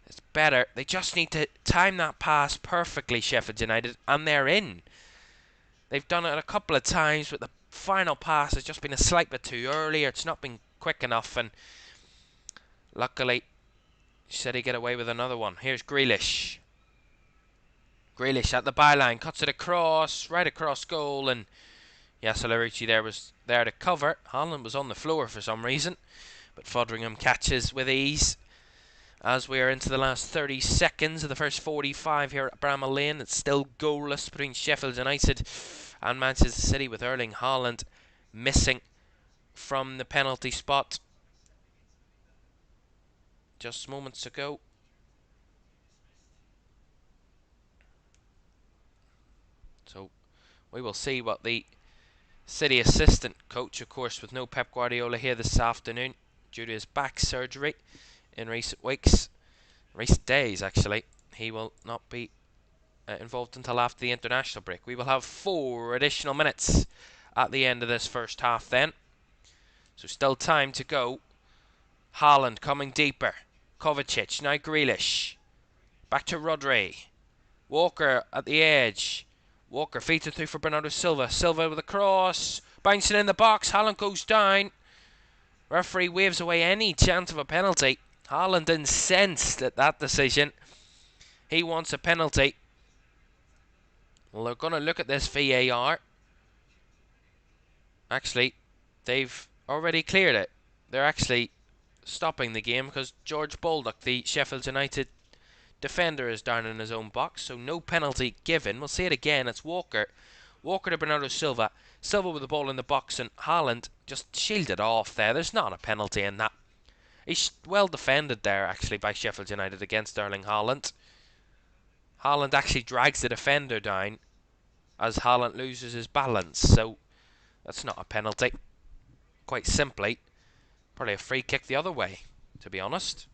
It's better. They just need to time that pass perfectly, Sheffield United, and they're in. They've done it a couple of times, but the final pass has just been a slight bit too early, or it's not been quick enough, and luckily City get away with another one. Here's Grealish. Grealish at the byline, cuts it across, right across goal, and Yasser Larouci there was there to cover. Haaland was on the floor for some reason, but Foderingham catches with ease. As we are into the last 30 seconds of the first 45 here at Bramalll Lane, it's still goalless between Sheffield United and Manchester City, with Erling Haaland missing from the penalty spot just moments ago. So we will see what the City assistant coach, of course, with no Pep Guardiola here this afternoon due to his back surgery in recent weeks, recent days actually. he will not be involved until after the international break. We will have 4 additional minutes at the end of this first half then. So still time to go. Haaland coming deeper. Kovacic, now Grealish. Back to Rodri. Walker at the edge. Walker feeds it through for Bernardo Silva. Silva with a cross. Bouncing in the box. Haaland goes down. Referee waves away any chance of a penalty. Haaland incensed at that decision. He wants a penalty. Well, they're going to look at this VAR. Actually, they've already cleared it. They're actually stopping the game because George Baldock, the Sheffield United defender, is down in his own box, so no penalty given. We'll see it again. It's Walker. Walker to Bernardo Silva. Silva with the ball in the box, and Haaland just shielded off there. There's not a penalty in that. He's well defended there, actually, by Sheffield United against Erling Haaland. Haaland actually drags the defender down as Haaland loses his balance, so that's not a penalty. Quite simply, probably a free kick the other way, to be honest.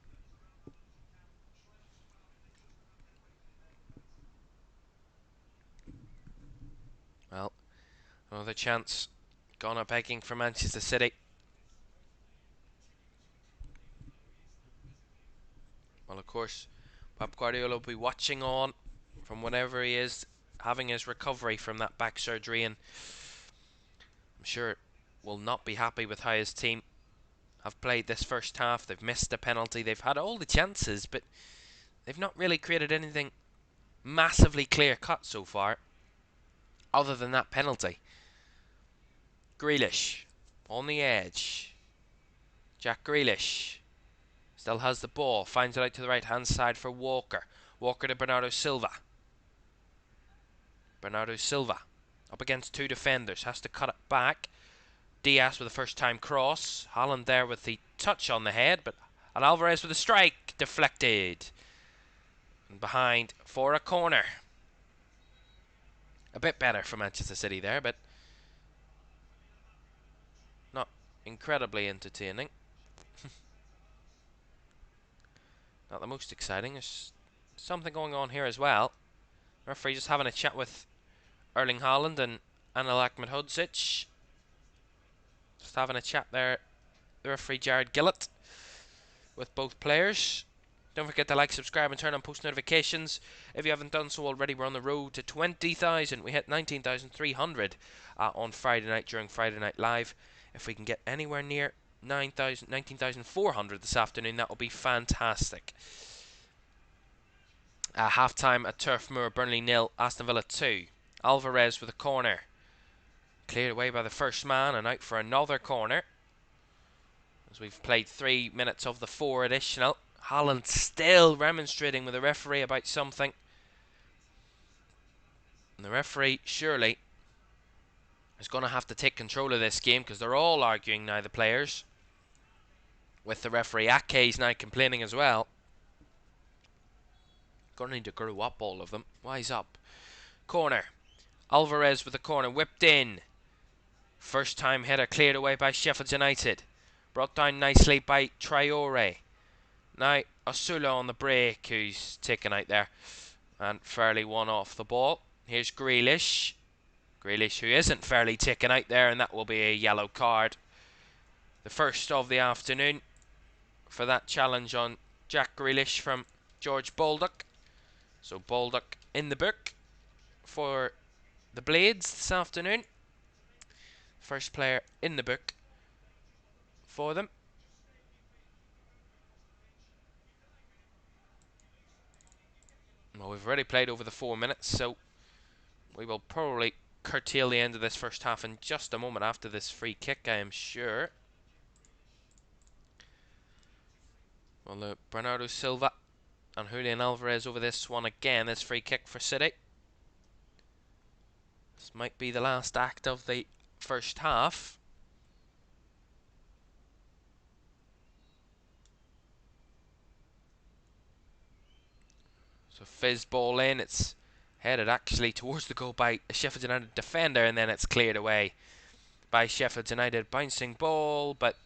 Well, another chance gone up begging for Manchester City. Well, of course, Pep Guardiola will be watching on from whenever he is having his recovery from that back surgery, and I'm sure will not be happy with how his team have played this first half. They've missed a penalty. They've had all the chances, but they've not really created anything massively clear-cut so far, other than that penalty. Grealish on the edge. Jack Grealish still has the ball. Finds it out to the right-hand side for Walker. Walker to Bernardo Silva. Bernardo Silva up against 2 defenders. Has to cut it back. Diaz with a first-time cross. Haaland there with the touch on the head, and Alvarez with a strike. Deflected. And behind for a corner. A bit better for Manchester City there, but not incredibly entertaining. Not the most exciting. There's something going on here as well. Referee just having a chat with Erling Haaland and Anel Ahmedhodzic. Just having a chat there. The referee Jared Gillett with both players. Don't forget to like, subscribe and turn on post notifications. If you haven't done so already, we're on the road to 20,000. We hit 19,300 on Friday night during Friday Night Live. If we can get anywhere near 19,400 this afternoon, that will be fantastic. Half-time at Turf Moor, Burnley 0, Aston Villa 2. Alvarez with a corner. Cleared away by the first man and out for another corner. As we've played 3 minutes of the 4 additional. Haaland still remonstrating with the referee about something. And the referee surely is going to have to take control of this game because they're all arguing now, the players. With the referee. Ake's now complaining as well. Going to need to grow up, all of them. Wise up. Corner. Alvarez with the corner. Whipped in. First time header cleared away by Sheffield United. Brought down nicely by Traore. Now Osula on the break, who's taken out there and fairly won off the ball. Here's Grealish. Grealish, who isn't fairly taken out there, and that will be a yellow card. The first of the afternoon for that challenge on Jack Grealish from George Baldock. So Baldock in the book for the Blades this afternoon. First player in the book for them. Well, we've already played over the 4 minutes, so we will probably curtail the end of this first half in just a moment after this free kick, I am sure. Well, Bernardo Silva and Julian Alvarez over this one again. This free kick for City. This might be the last act of the first half. So fizz ball in. It's headed actually towards the goal by a Sheffield United defender, and then it's cleared away by Sheffield United. Bouncing ball, but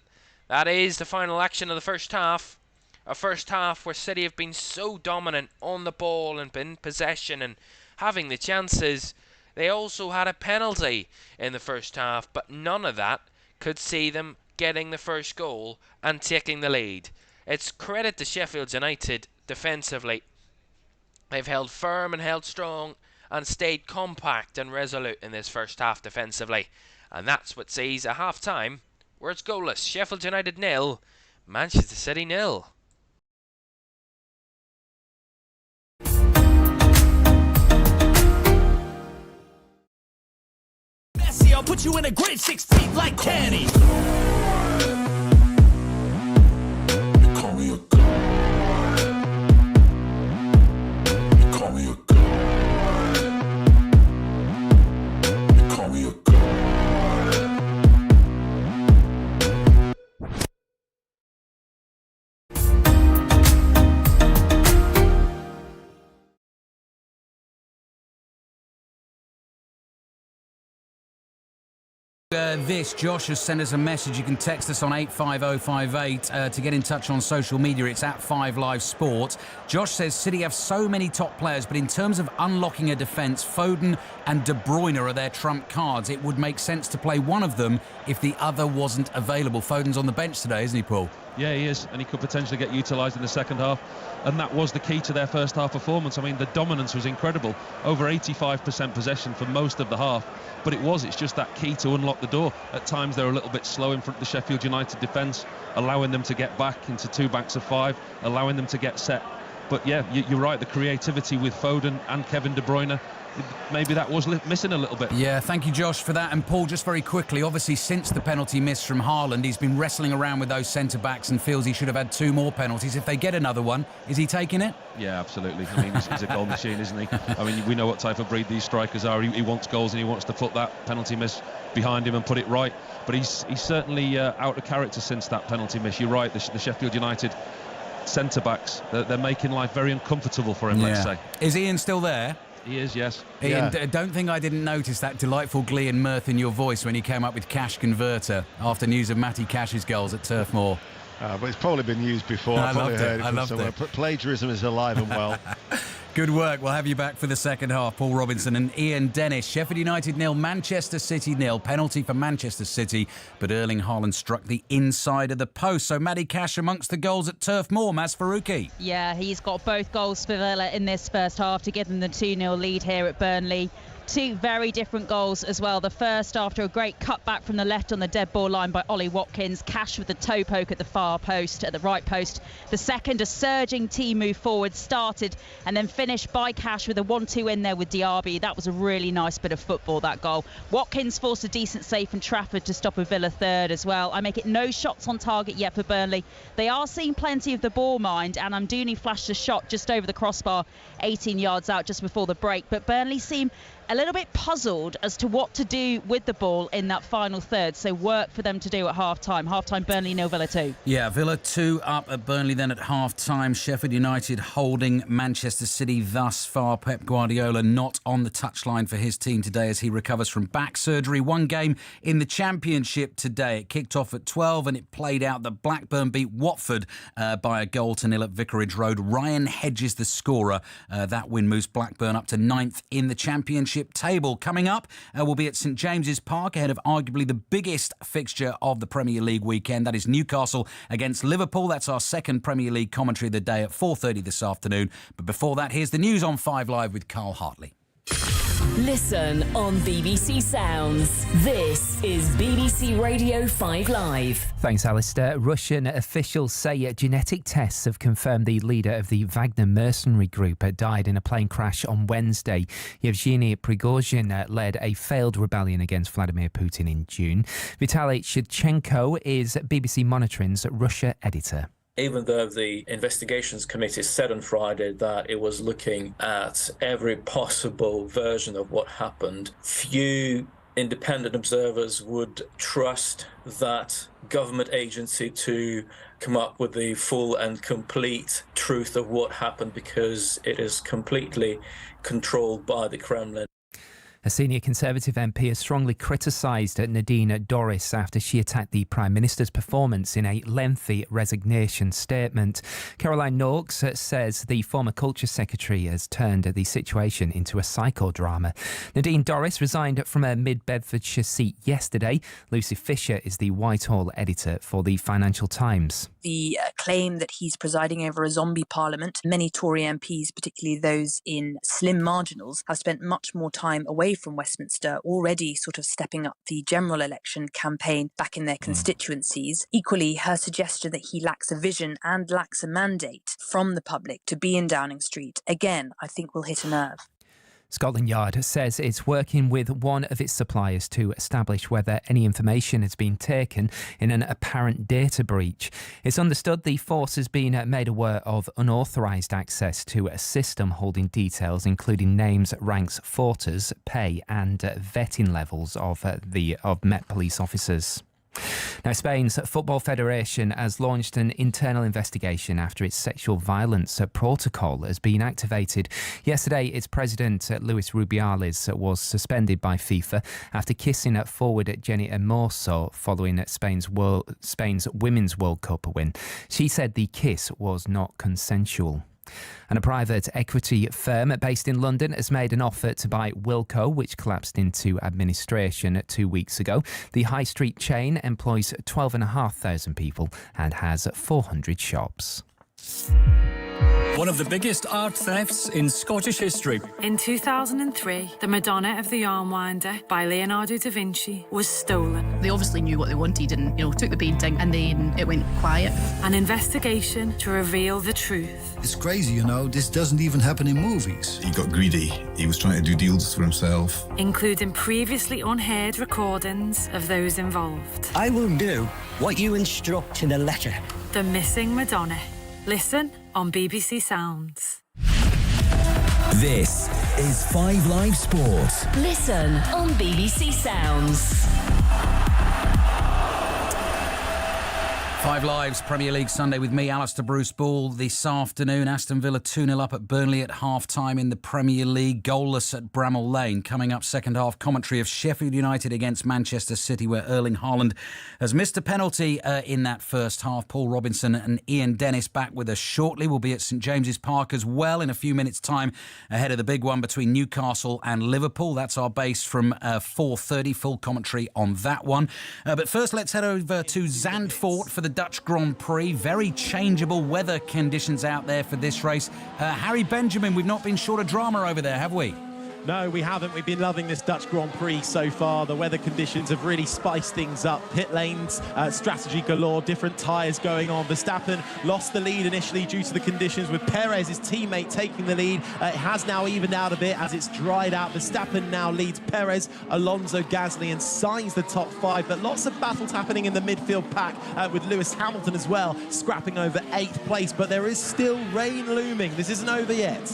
that is the final action of the first half. A first half where City have been so dominant on the ball and been in possession and having the chances. They also had a penalty in the first half, but none of that could see them getting the first goal and taking the lead. It's credit to Sheffield United defensively. They've held firm and held strong and stayed compact and resolute in this first half defensively. And that's what sees a half-time where it's goalless. Sheffield United 0, Manchester City 0. Messi, I'll put you in a grid 6 feet like Kenny. You call me a god. You call me a god. You call me a god. Josh has sent us a message. You can text us on 85058 to get in touch on social media. It's at 5Live Sport. Josh says City have so many top players, but in terms of unlocking a defence, Foden and De Bruyne are their trump cards. It would make sense to play one of them if the other wasn't available. Foden's on the bench today, isn't he, Paul? Yeah, he is, and he could potentially get utilised in the second half, and that was the key to their first half performance. I mean, the dominance was incredible, over 85% possession for most of the half, but it's just that key to unlock the door. At times they're a little bit slow in front of the Sheffield United defence, allowing them to get back into two banks of five, allowing them to get set. But yeah, you're right, the creativity with Foden and Kevin De Bruyne, maybe that was missing a little bit. Yeah, thank you, Josh, for that. And Paul, just very quickly, obviously since the penalty miss from Haaland, he's been wrestling around with those centre-backs and feels he should have had 2 more penalties. If they get another one, is he taking it? Yeah, absolutely. I mean, he's a goal machine, isn't he? I mean, we know what type of breed these strikers are. He wants goals and he wants to put that penalty miss behind him and put it right. But he's certainly out of character since that penalty miss. You're right, the Sheffield United centre-backs, they're making life very uncomfortable for him, let's say. Is Ian still there? He is, yes. Ian, don't think I didn't notice that delightful glee and mirth in your voice when you came up with Cash Converter after news of Matty Cash's goals at Turf Moor. But it's probably been used before. I loved it. I loved it. Plagiarism is alive and well. Good work. We'll have you back for the second half. Paul Robinson and Ian Dennis. Sheffield United 0, Manchester City 0. Penalty for Manchester City, but Erling Haaland struck the inside of the post. So Matty Cash amongst the goals at Turf Moor. Maz Faruqi. Yeah, he's got both goals for Villa in this first half to give them the 2-0 lead here at Burnley. 2 very different goals as well. The first after a great cutback from the left on the dead ball line by Ollie Watkins. Cash with the toe poke at the far post, at the right post. The second, a surging team move forward, started and then finished by Cash with a 1-2 in there with Diaby. That was a really nice bit of football, that goal. Watkins forced a decent save from Trafford to stop a Villa third as well. I make it no shots on target yet for Burnley. They are seeing plenty of the ball, mind, and Amdouni flashed a shot just over the crossbar, 18 yards out just before the break. But Burnley seem a little bit puzzled as to what to do with the ball in that final third. So work for them to do at half-time. Half-time, Burnley 0, Villa 2. Yeah, Villa 2 up at Burnley then at half-time. Sheffield United holding Manchester City thus far. Pep Guardiola not on the touchline for his team today as he recovers from back surgery. One game in the Championship today. It kicked off at 12 and it played out that Blackburn beat Watford by a 1-0 at Vicarage Road. Ryan Hedges the scorer. That win moves Blackburn up to 9th in the Championship table. Coming up, we'll be at St James's Park ahead of arguably the biggest fixture of the Premier League weekend. That is Newcastle against Liverpool. That's our second Premier League commentary of the day at 4:30 this afternoon. But before that, here's the news on 5 Live with Carl Hartley. Listen on BBC Sounds. This is BBC Radio 5 Live. Thanks, Alistair. Russian officials say genetic tests have confirmed the leader of the Wagner mercenary group died in a plane crash on Wednesday. Yevgeny Prigozhin led a failed rebellion against Vladimir Putin in June. Vitaly Shevchenko is BBC Monitoring's Russia editor. Even though the investigations committee said on Friday that it was looking at every possible version of what happened, few independent observers would trust that government agency to come up with the full and complete truth of what happened, because it is completely controlled by the Kremlin. A senior Conservative MP has strongly criticised Nadine Dorries after she attacked the Prime Minister's performance in a lengthy resignation statement. Caroline Noakes says the former Culture Secretary has turned the situation into a psychodrama. Nadine Dorries resigned from her Mid-Bedfordshire seat yesterday. Lucy Fisher is the Whitehall editor for the Financial Times. The claim that he's presiding over a zombie parliament. Many Tory MPs, particularly those in slim marginals, have spent much more time away from Westminster, already sort of stepping up the general election campaign back in their constituencies. Equally, her suggestion that he lacks a vision and lacks a mandate from the public to be in Downing Street, again, I think will hit a nerve. Scotland Yard says it's working with one of its suppliers to establish whether any information has been taken in an apparent data breach. It's understood the force has been made aware of unauthorised access to a system holding details including names, ranks, photos, pay and vetting levels of Met police officers. Now, Spain's Football Federation has launched an internal investigation after its sexual violence protocol has been activated. Yesterday, its president, Luis Rubiales, was suspended by FIFA after kissing forward Jenny Hermoso following Spain's Women's World Cup win. She said the kiss was not consensual. And a private equity firm based in London has made an offer to buy Wilko, which collapsed into administration 2 weeks ago. The high street chain employs 12,500 people and has 400 shops. One of the biggest art thefts in Scottish history. In 2003, the Madonna of the Armwinder by Leonardo da Vinci was stolen. They obviously knew what they wanted and, took the painting and then it went quiet. An investigation to reveal the truth. It's crazy, this doesn't even happen in movies. He got greedy. He was trying to do deals for himself. Including previously unheard recordings of those involved. I will do what you instruct in a letter. The Missing Madonna. Listen on BBC Sounds. This is 5 Live Sport. Listen on BBC Sounds. 5 Lives, Premier League Sunday with me, Alistair Bruce Ball. This afternoon, Aston Villa 2-0 up at Burnley at half-time in the Premier League. Goalless at Bramalll Lane. Coming up, second half commentary of Sheffield United against Manchester City, where Erling Haaland has missed a penalty in that first half. Paul Robinson and Ian Dennis back with us shortly. We'll be at St James's Park as well in a few minutes' time, ahead of the big one between Newcastle and Liverpool. That's our base from 4:30. Full commentary on that one. But first, let's head over to Zandvoort for the Dutch Grand Prix. Very changeable weather conditions out there for this race. Harry Benjamin, we've not been short of drama over there, have we? No, we haven't. We've been loving this Dutch Grand Prix so far. The weather conditions have really spiced things up. Pit lanes, strategy galore, different tyres going on. Verstappen lost the lead initially due to the conditions, with Perez, his teammate, taking the lead. It has now evened out a bit as it's dried out. Verstappen now leads Perez, Alonso, Gasly and Sainz the top 5. But lots of battles happening in the midfield pack with Lewis Hamilton as well, scrapping over 8th place. But there is still rain looming. This isn't over yet.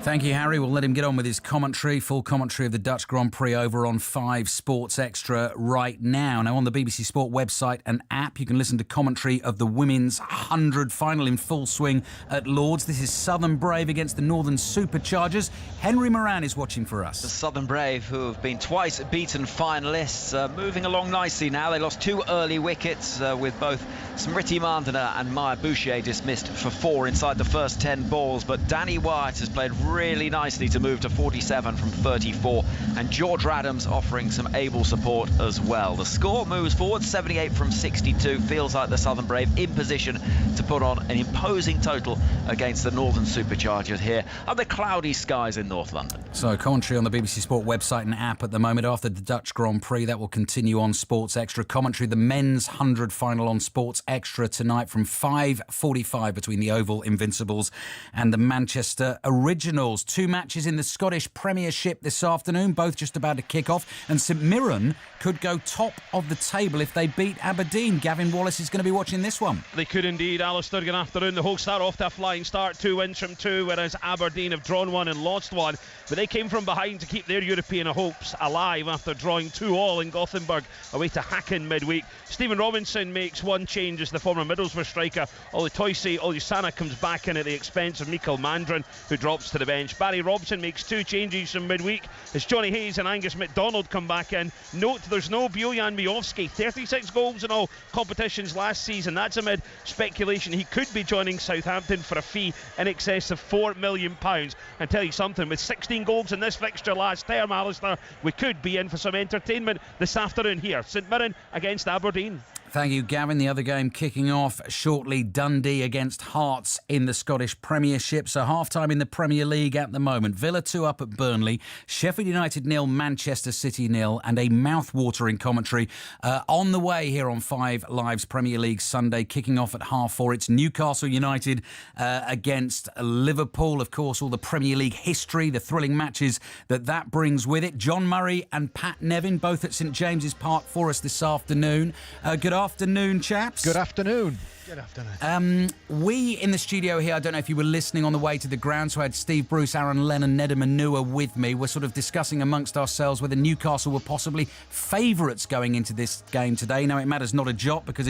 Thank you, Harry. We'll let him get on with his commentary, full commentary of the Dutch Grand Prix over on 5 Sports Extra right now. Now, on the BBC Sport website and app, you can listen to commentary of the Women's 100 final in full swing at Lords. This is Southern Brave against the Northern Superchargers. Henry Moran is watching for us. The Southern Brave, who have been twice beaten finalists, moving along nicely now. They lost 2 early wickets with both Smriti Mandana and Maya Boucher dismissed for 4 inside the first 10 balls. But Danny Wyatt has played really nicely to move to 47 from 34, and George Radams offering some able support as well. The score moves forward 78 from 62. Feels like the Southern Brave in position to put on an imposing total against the Northern Superchargers here under cloudy skies in North London. So commentary on the BBC Sport website and app at the moment. After the Dutch Grand Prix, that will continue on Sports Extra. Commentary the men's 100 final on Sports Extra tonight from 5:45 between the Oval Invincibles and the Manchester Originals. 2 matches in the Scottish Premiership this afternoon, both just about to kick off, and St Mirren could go top of the table if they beat Aberdeen. Gavin Wallace is going to be watching this one. They could indeed, Alistair. Good afternoon. The Hawks start off to a flying start, 2 wins from 2, whereas Aberdeen have drawn 1 and lost 1. But they came from behind to keep their European hopes alive after drawing 2-2 in Gothenburg away to Häcken midweek. Stephen Robinson makes one change as the former Middlesbrough striker Olutoisi Olusana comes back in at the expense of Mikael Mandron, who drops to the bench. Barry Robson makes 2 changes from midweek as Johnny Hayes and Angus MacDonald come back in. Note there's no Bojan Miovski, 36 goals in all competitions last season. That's amid speculation he could be joining Southampton for a fee in excess of £4 million. And tell you something, with 16 goals in this fixture last term, Alistair, we could be in for some entertainment this afternoon here. St Mirren against Aberdeen. Thank you, Gavin. The other game kicking off shortly. Dundee against Hearts in the Scottish Premiership. So half-time in the Premier League at the moment. Villa 2 up at Burnley. Sheffield United 0, Manchester City 0. And a mouth-watering commentary on the way here on 5 Live's Premier League Sunday. Kicking off at 4:30. It's Newcastle United against Liverpool. Of course, all the Premier League history, the thrilling matches that brings with it. John Murray and Pat Nevin, both at St James's Park for us this afternoon. Good afternoon, chaps. Good afternoon. Good afternoon. We in the studio here, I don't know if you were listening on the way to the ground, so I had Steve Bruce, Aaron Lennon, Neda Manua with me. We're sort of discussing amongst ourselves whether Newcastle were possibly favourites going into this game today. Now, it matters not a jot because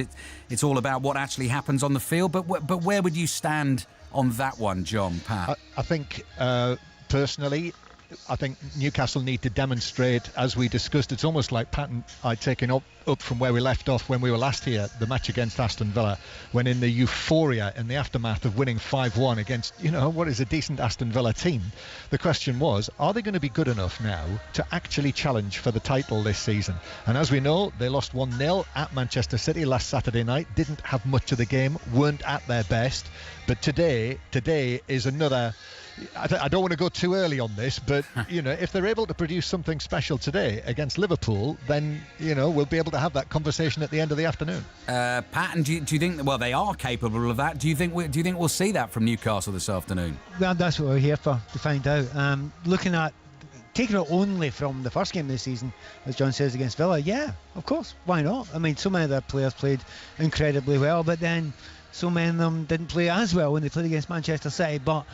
it's all about what actually happens on the field, but where would you stand on that one, John, Pat? I think, personally, I think Newcastle need to demonstrate, as we discussed, it's almost like Pat and I taking up from where we left off when we were last here, the match against Aston Villa, when in the euphoria in the aftermath of winning 5-1 against, what is a decent Aston Villa team, the question was, are they going to be good enough now to actually challenge for the title this season? And as we know, they lost 1-0 at Manchester City last Saturday night, didn't have much of the game, weren't at their best, but today is another... I don't want to go too early on this, but if they're able to produce something special today against Liverpool, then we'll be able to have that conversation at the end of the afternoon. Pat, and do you think? Well, they are capable of that. Do you think we'll see that from Newcastle this afternoon? Well, that's what we're here for, to find out. Taking it only from the first game of the season, as John says, against Villa, yeah, of course, why not? I mean, so many of their players played incredibly well, but then so many of them didn't play as well when they played against Manchester City. But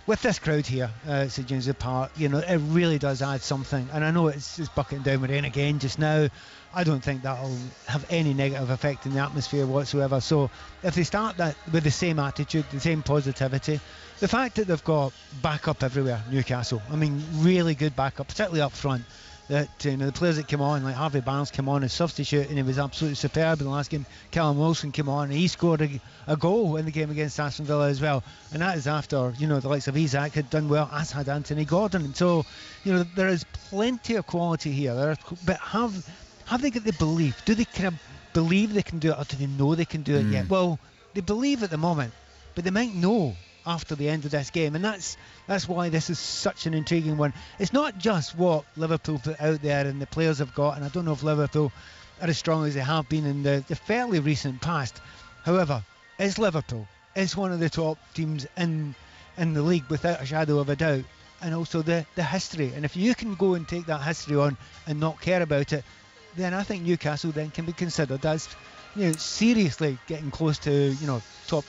with this crowd here at St James's Park, it really does add something. And I know it's bucketing down with rain again just now. I don't think that'll have any negative effect in the atmosphere whatsoever. So if they start that with the same attitude, the same positivity, the fact that they've got backup everywhere, Newcastle, I mean, really good backup, particularly up front. That the players that came on, like Harvey Barnes came on as substitute and he was absolutely superb in the last game. Callum Wilson came on and he scored a goal in the game against Aston Villa as well, and that is after the likes of Isak had done well, as had Anthony Gordon. And so there is plenty of quality here. But have they got the belief? Do they kind of believe they can do it, or do they know they can do it yet? Well, they believe at the moment, but they might know after the end of this game, and that's why this is such an intriguing one. It's not just what Liverpool put out there and the players have got, and I don't know if Liverpool are as strong as they have been in the fairly recent past. However, it's Liverpool. It's one of the top teams in the league without a shadow of a doubt, and also the history. And if you can go and take that history on and not care about it, then I think Newcastle then can be considered as seriously getting close to top.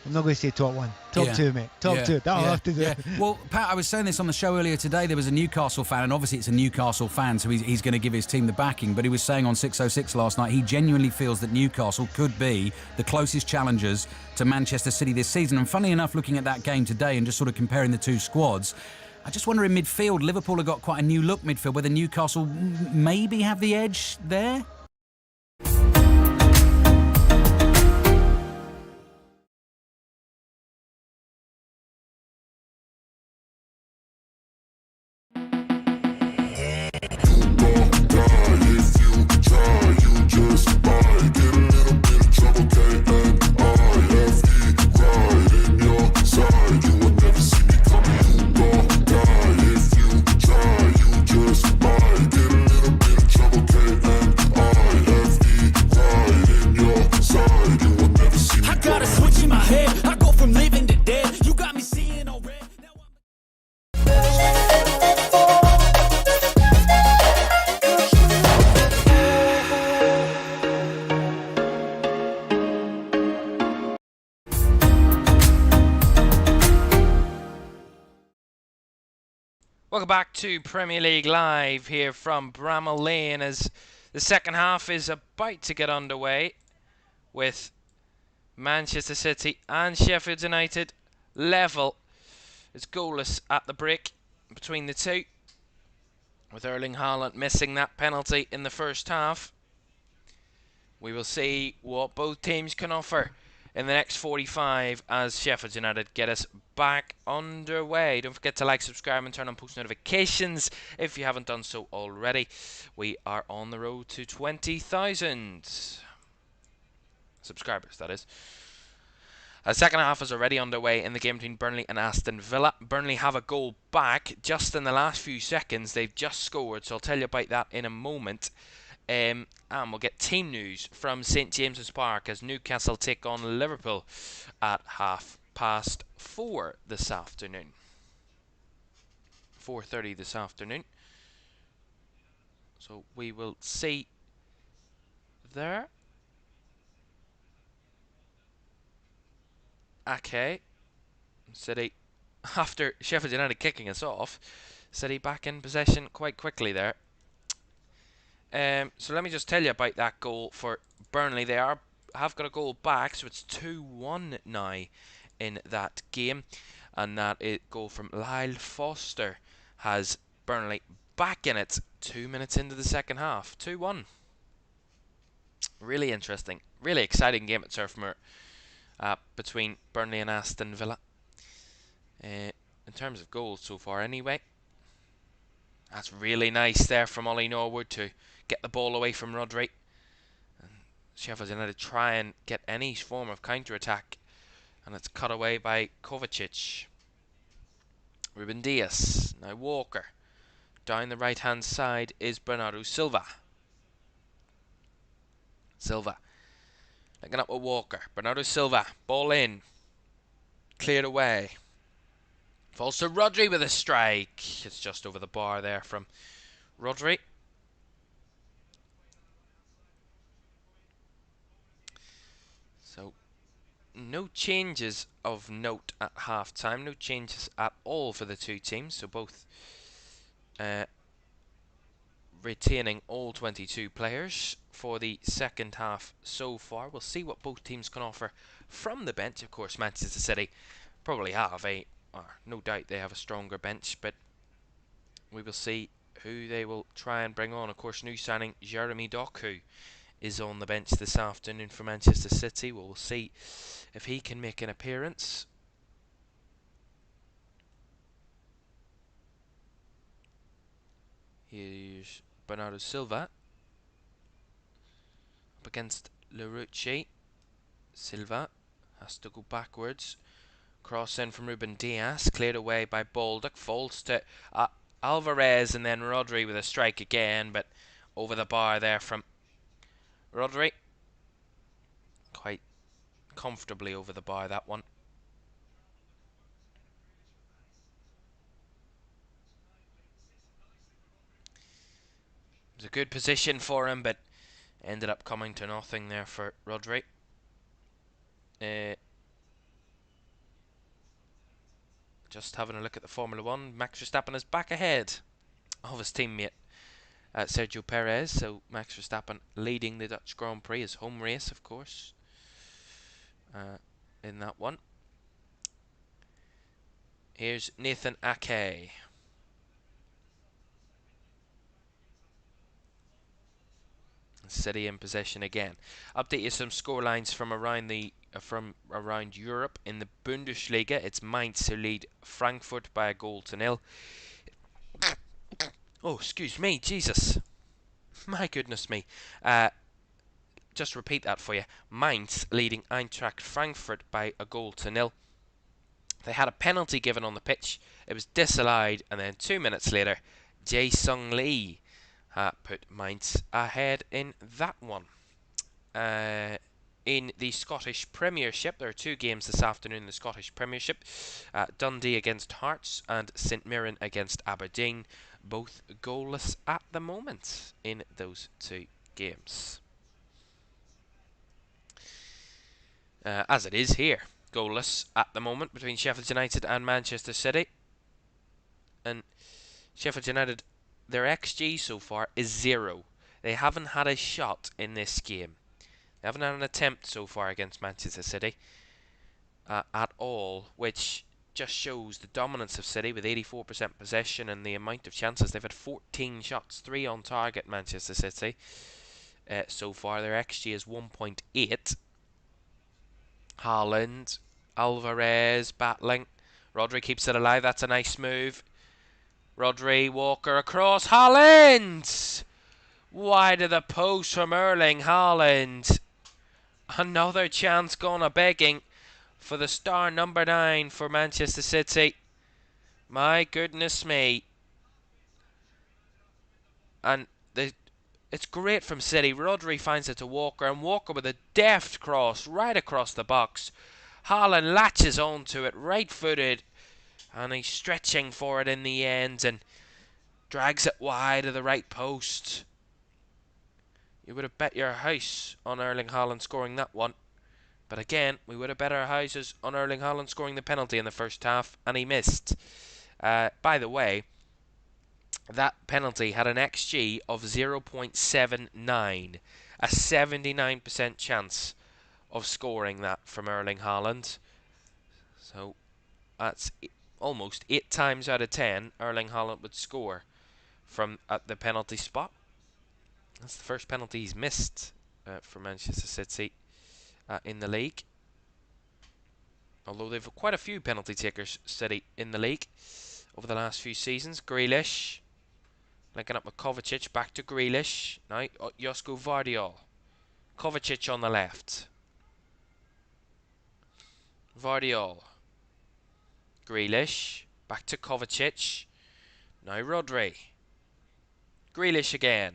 I'm not going to say top one. Top two, mate. Top two. That'll have to do it. Well, Pat, I was saying this on the show earlier today. There was a Newcastle fan, and obviously it's a Newcastle fan, so he's going to give his team the backing. But he was saying on 606 last night, he genuinely feels that Newcastle could be the closest challengers to Manchester City this season. And funnily enough, looking at that game today and just sort of comparing the two squads, I just wonder in midfield, Liverpool have got quite a new look midfield, whether Newcastle maybe have the edge there? Get a little bit of trouble, and Welcome back to Premier League Live here from Bramalll Lane as the second half is about to get underway with Manchester City and Sheffield United level. It's goalless at the break between the two, with Erling Haaland missing that penalty in the first half. We will see what both teams can offer in the next 45 as Sheffield United get us back underway. Don't forget to like, subscribe and turn on post notifications if you haven't done so already. We are on the road to 20,000 subscribers, that is. The second half is already underway in the game between Burnley and Aston Villa. Burnley have a goal back just in the last few seconds. They've just scored, so I'll tell you about that in a moment. And we'll get team news from St James's Park as Newcastle take on Liverpool at 4:30 this afternoon. 4:30 this afternoon. So we will see there. Okay. City, after Sheffield United kicking us off, City back in possession quite quickly there. So let me just tell you about that goal for Burnley. They have got a goal back, so it's 2-1 now in that game. And that goal from Lyle Foster has Burnley back in it 2 minutes into the second half. 2-1. Really interesting. Really exciting game at Turf Moor between Burnley and Aston Villa. In terms of goals so far anyway. That's really nice there from Ollie Norwood to get the ball away from Rodri. And Sheffield United try and get any form of counter-attack. And it's cut away by Kovacic. Ruben Dias. Now Walker. Down the right-hand side is Bernardo Silva. Silva. Looking up with Walker. Bernardo Silva. Ball in. Cleared away. Falls to Rodri with a strike. It's just over the bar there from Rodri. So, no changes of note at half-time. No changes at all for the two teams. So both retaining all 22 players for the second half so far. We'll see what both teams can offer from the bench. Of course, Manchester City probably have no doubt they have a stronger bench, but we will see who they will try and bring on. Of course, new signing Jeremy Doku is on the bench this afternoon for Manchester City. We'll see if he can make an appearance. Here's Bernardo Silva up against Larouci. Silva has to go backwards. Cross in from Ruben Dias, cleared away by Baldock, falls to Alvarez, and then Rodri with a strike again, but over the bar there from Rodri. Quite comfortably over the bar, that one. It was a good position for him, but ended up coming to nothing there for Rodri. Just having a look at the Formula 1, Max Verstappen is back ahead of his teammate Sergio Perez. So Max Verstappen leading the Dutch Grand Prix, his home race, of course, in that one. Here's Nathan Ake. City in possession again. Update you some scorelines from around Europe. In the Bundesliga, it's Mainz who lead Frankfurt by a goal to nil. Oh, excuse me, Jesus. My goodness me. Just repeat that for you. Mainz leading Eintracht Frankfurt by a goal to nil. They had a penalty given on the pitch. It was disallowed, and then 2 minutes later, Jae-Sung Lee put Mainz ahead in that one. In the Scottish Premiership, there are two games this afternoon in the Scottish Premiership. Dundee against Hearts and St Mirren against Aberdeen. Both goalless at the moment in those two games. As it is here, goalless at the moment between Sheffield United and Manchester City. And Sheffield United, their XG so far is 0. They haven't had a shot in this game. They haven't had an attempt so far against Manchester City at all, which just shows the dominance of City with 84% possession and the amount of chances. They've had 14 shots, 3 on target, Manchester City. So far, their XG is 1.8. Haaland, Alvarez battling. Rodri keeps it alive. That's a nice move. Rodri, Walker across. Haaland! Wide of the post from Erling Haaland. Another chance gone a-begging for the star number 9 for Manchester City. My goodness me. And it's great from City. Rodri finds it to Walker, and Walker with a deft cross right across the box. Haaland latches onto it, right-footed, and he's stretching for it in the end and drags it wide of the right post. You would have bet your house on Erling Haaland scoring that one. But again, we would have bet our houses on Erling Haaland scoring the penalty in the first half, and he missed. By the way, that penalty had an XG of 0.79, a 79% chance of scoring that from Erling Haaland. So that's almost 8 times out of 10 Erling Haaland would score from at the penalty spot. That's the first penalty he's missed for Manchester City in the league. Although they've quite a few penalty takers, City, in the league over the last few seasons. Grealish linking up with Kovacic, back to Grealish. Now Josko Vardiol. Kovacic on the left. Vardiol. Grealish, back to Kovacic. Now Rodri. Grealish again.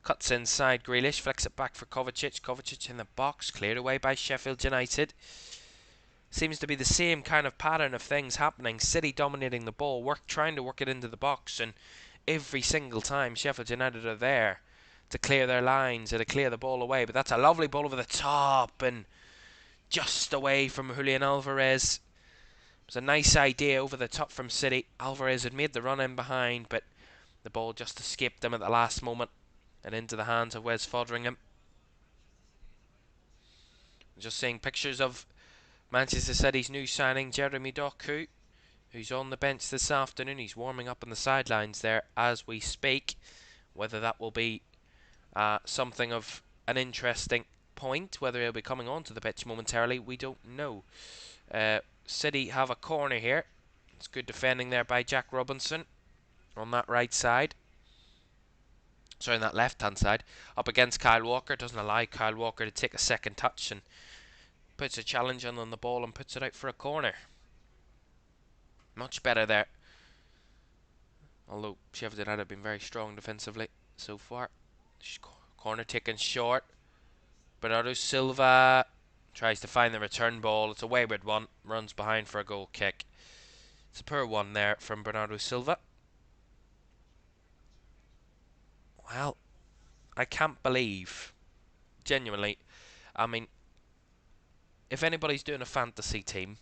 Cuts inside Grealish, flicks it back for Kovacic. Kovacic in the box, cleared away by Sheffield United. Seems to be the same kind of pattern of things happening. City dominating the ball, trying to work it into the box, and every single time Sheffield United are there to clear their lines or to clear the ball away. But that's a lovely ball over the top and just away from Julian Alvarez. It was a nice idea over the top from City. Alvarez had made the run in behind, but the ball just escaped him at the last moment and into the hands of Wes Foderingham. Just seeing pictures of Manchester City's new signing, Jeremy Doku, who's on the bench this afternoon. He's warming up on the sidelines there as we speak. Whether that will be something of an interesting point, whether he'll be coming onto the pitch momentarily, we don't know. City have a corner here. It's good defending there by Jack Robinson on that right side. Sorry, on that left-hand side. Up against Kyle Walker. Doesn't allow Kyle Walker to take a second touch and puts a challenge on the ball and puts it out for a corner. Much better there. Although Sheffield United have been very strong defensively so far. Corner taken short. Bernardo Silva tries to find the return ball. It's a wayward one. Runs behind for a goal kick. It's a poor one there from Bernardo Silva. Well, I can't believe, genuinely, I mean, if anybody's doing a fantasy team,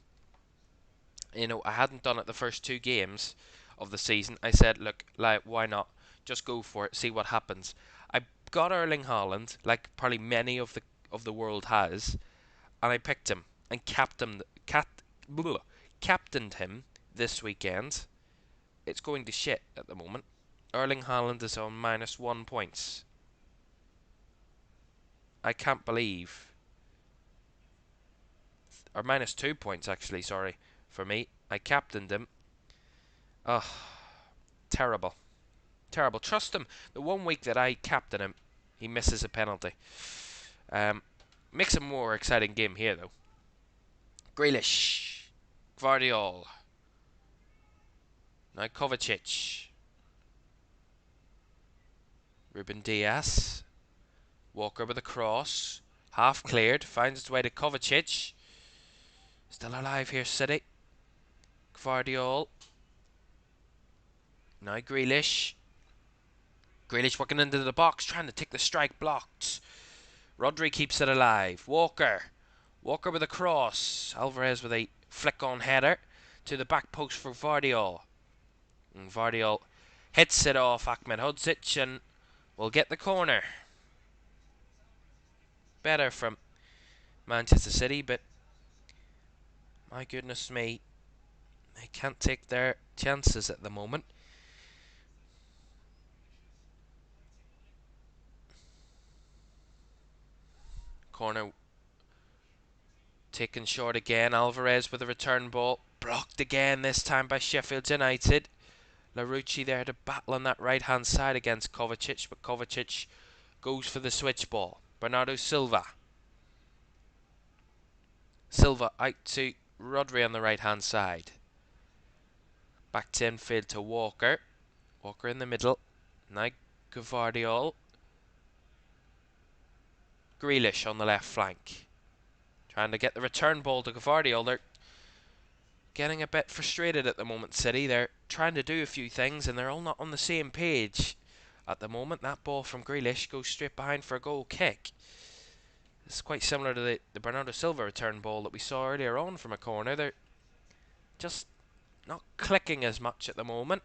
you know, I hadn't done it the first 2 games of the season. I said, look, like, why not? Just go for it, see what happens. I got Erling Haaland, like probably many of the world has, and I picked him and captained him this weekend. It's going to shit at the moment. Erling Haaland is on -1 points. I can't believe. Or -2 points, actually, sorry, for me. I captained him. Ugh. Terrible. Terrible. Trust him. The 1 week that I captain him, he misses a penalty. Makes a more exciting game here, though. Grealish. Gvardiol. Now Kovacic. Ruben Diaz. Walker with a cross. Half cleared. Finds its way to Kovacic. Still alive here, City. Gvardiol. Now Grealish. Grealish working into the box, trying to take the strike, blocked. Rodri keeps it alive. Walker. Walker with a cross. Alvarez with a flick-on header to the back post for Gvardiol. And Gvardiol Hits it off Ahmedhodzic and will get the corner. Better from Manchester City, but my goodness me, they can't take their chances at the moment. Corner taken short again. Alvarez with a return ball. Blocked again, this time by Sheffield United. Larouci there to battle on that right hand side against Kovacic, but Kovacic goes for the switch ball. Bernardo Silva. Silva out to Rodri on the right hand side. Back to infield to Walker. Walker in the middle. Now Gvardiol. Grealish on the left flank. Trying to get the return ball to Gvardiol. They're getting a bit frustrated at the moment, City. They're trying to do a few things and they're all not on the same page at the moment. That ball from Grealish goes straight behind for a goal kick. It's quite similar to the Bernardo Silva return ball that we saw earlier on from a corner. They're just not clicking as much at the moment,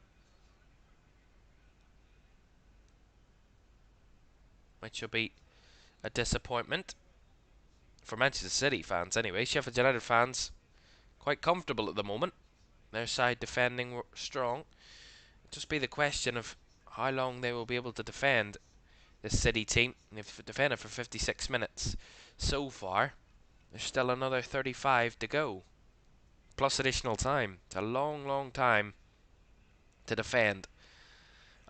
which will be a disappointment for Manchester City fans anyway. Sheffield United fans quite comfortable at the moment. Their side defending strong. It'll just be the question of how long they will be able to defend this City team. They've defended for 56 minutes so far. There's still another 35 to go, plus additional time. It's a long time to defend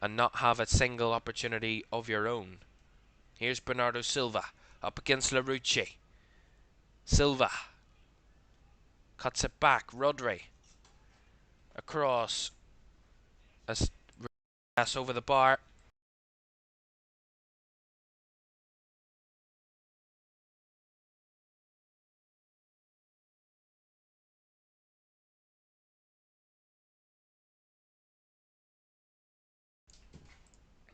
and not have a single opportunity of your own. Here's Bernardo Silva up against Larouci. Silva cuts it back. Rodri across as pass over the bar.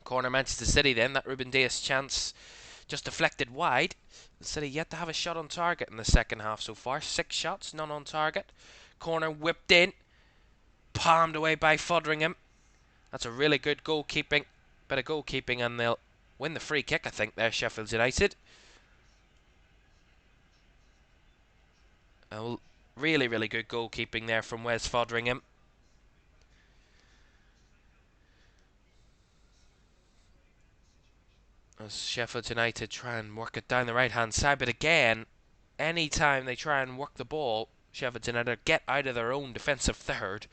Corner Manchester City then. That Ruben Dias chance just deflected wide. The City yet to have a shot on target in the second half so far. 6 shots, none on target. Corner whipped in. Palmed away by Foderingham. That's a really good goalkeeping. Bit of goalkeeping and they'll win the free kick, I think, there, Sheffield United. Really good goalkeeping there from Wes Foderingham. As Sheffield United try and work it down the right hand side, but again, any time they try and work the ball, Sheffield United get out of their own defensive third,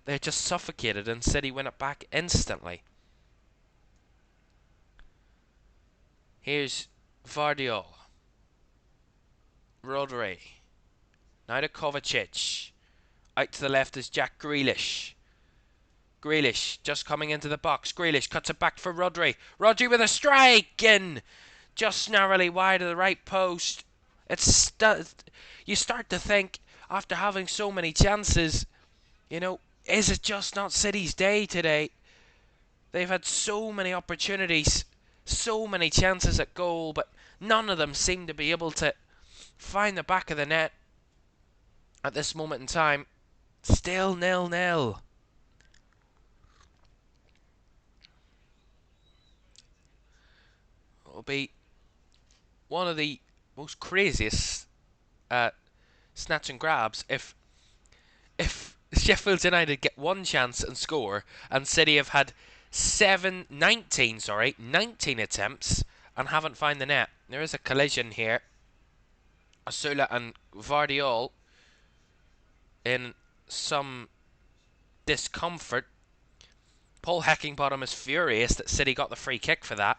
they're just suffocated and City win it back instantly. Here's Gvardiol. Rodri. Now to Kovacic. Out to the left is Jack Grealish. Grealish just coming into the box. Grealish cuts it back for Rodri. Rodri with a strike and just narrowly wide of the right post. You start to think, after having so many chances, you know, is it just not City's day today? They've had so many opportunities, so many chances at goal, but none of them seem to be able to find the back of the net at this moment in time. Still 0-0. It'll be one of the most craziest snatch and grabs if Sheffield United get one chance and score, and City have had 19 attempts and haven't found the net. There is a collision here. Osula and Gvardiol in some discomfort. Paul Heckingbottom is furious that City got the free kick for that.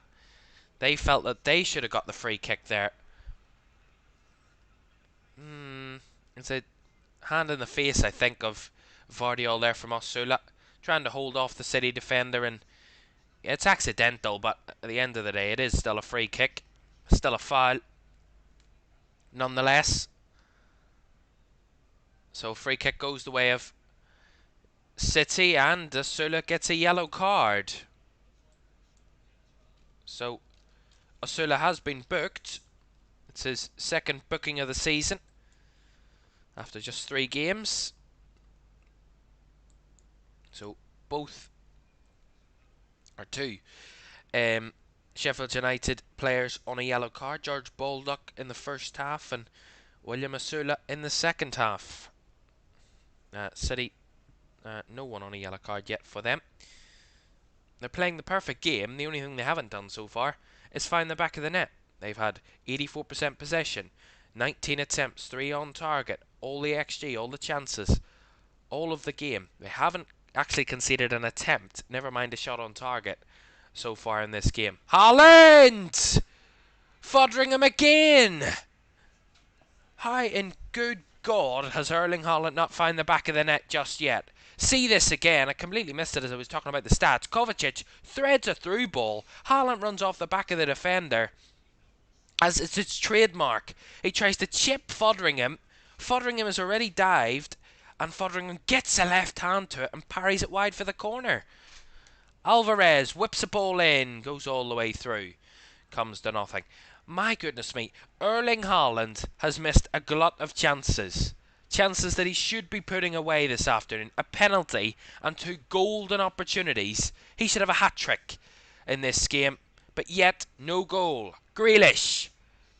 They felt that they should have got the free kick there. It's a hand in the face, I think, of Gvardiol there from Osula, trying to hold off the City defender, and it's accidental, but at the end of the day it is still a free kick, still a foul nonetheless. So free kick goes the way of City, and Osula gets a yellow card. So Osula has been booked. It's his second booking of the season after just 3 games. So both or two. Sheffield United players on a yellow card. George Baldock in the first half and William Asula in the second half. City, no one on a yellow card yet for them. They're playing the perfect game. The only thing they haven't done so far is find the back of the net. They've had 84% possession, 19 attempts, 3 on target, all the XG, all the chances, all of the game. They haven't actually conceded an attempt, never mind a shot on target so far in this game. Haaland! Fodringham again! How in good God has Erling Haaland not found the back of the net just yet? See this again. I completely missed it as I was talking about the stats. Kovacic threads a through ball. Haaland runs off the back of the defender as it's its trademark. He tries to chip Fodringham. Fodringham has already dived and Fodringham gets a left hand to it and parries it wide for the corner. Alvarez whips a ball in, goes all the way through, comes to nothing. My goodness me, Erling Haaland has missed a glut of chances. Chances that he should be putting away this afternoon. A penalty and 2 golden opportunities. He should have a hat-trick in this game, but yet no goal. Grealish.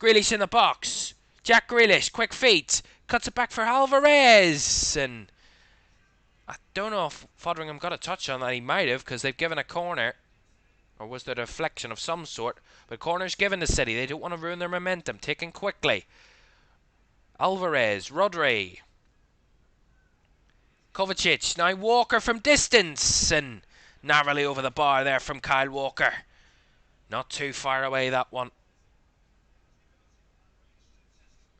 Grealish in the box. Jack Grealish, quick feet, cuts it back for Alvarez, and I don't know if Fodringham got a touch on that. He might have, because they've given a corner. Or was there a deflection of some sort? But corner's given to City. They don't want to ruin their momentum. Taken quickly. Alvarez. Rodri. Kovacic. Now Walker from distance. And narrowly over the bar there from Kyle Walker. Not too far away, that one.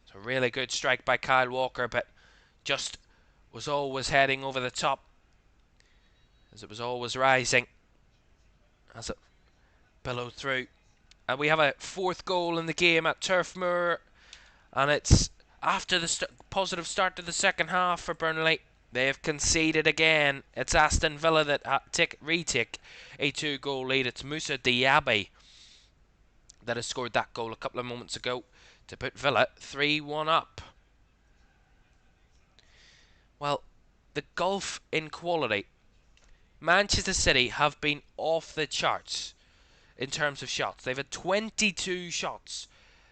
It's a really good strike by Kyle Walker, but just was always heading over the top, as it was always rising, as it billowed through. And we have a 4th goal in the game at Turf Moor, and it's after the positive start to the second half for Burnley. They have conceded again. It's Aston Villa that retake a 2-goal lead. It's Moussa Diaby that has scored that goal a couple of moments ago to put Villa 3-1 up. Well, the gulf in quality. Manchester City have been off the charts in terms of shots. They've had 22 shots.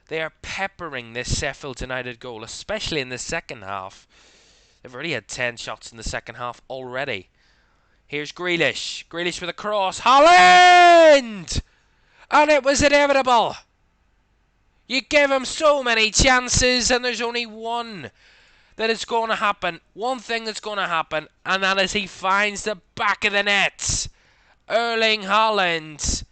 They are peppering this Sheffield United goal, especially in the second half. They've already had 10 shots in the second half already. Here's Grealish. Grealish with a cross. Haaland! And it was inevitable. You gave him so many chances and there's only one that is going to happen. One thing that's going to happen, and that is he finds the back of the net. Erling Haaland.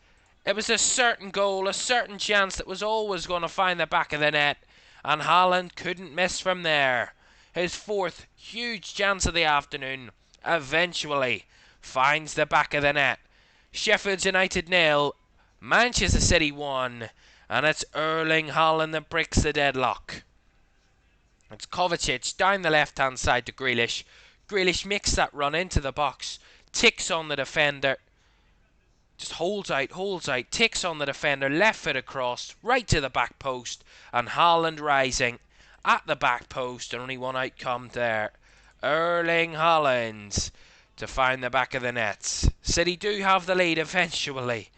It was a certain goal, a certain chance that was always going to find the back of the net, and Haaland couldn't miss from there. His 4th huge chance of the afternoon eventually finds the back of the net. Sheffield United 0, Manchester City 1, and it's Erling Haaland that breaks the deadlock. It's Kovacic down the left-hand side to Grealish. Grealish makes that run into the box, ticks on the defender, just holds out, ticks on the defender, left foot across, right to the back post, and Haaland rising at the back post, and only one outcome there. Erling Haaland to find the back of the net. City do have the lead eventually,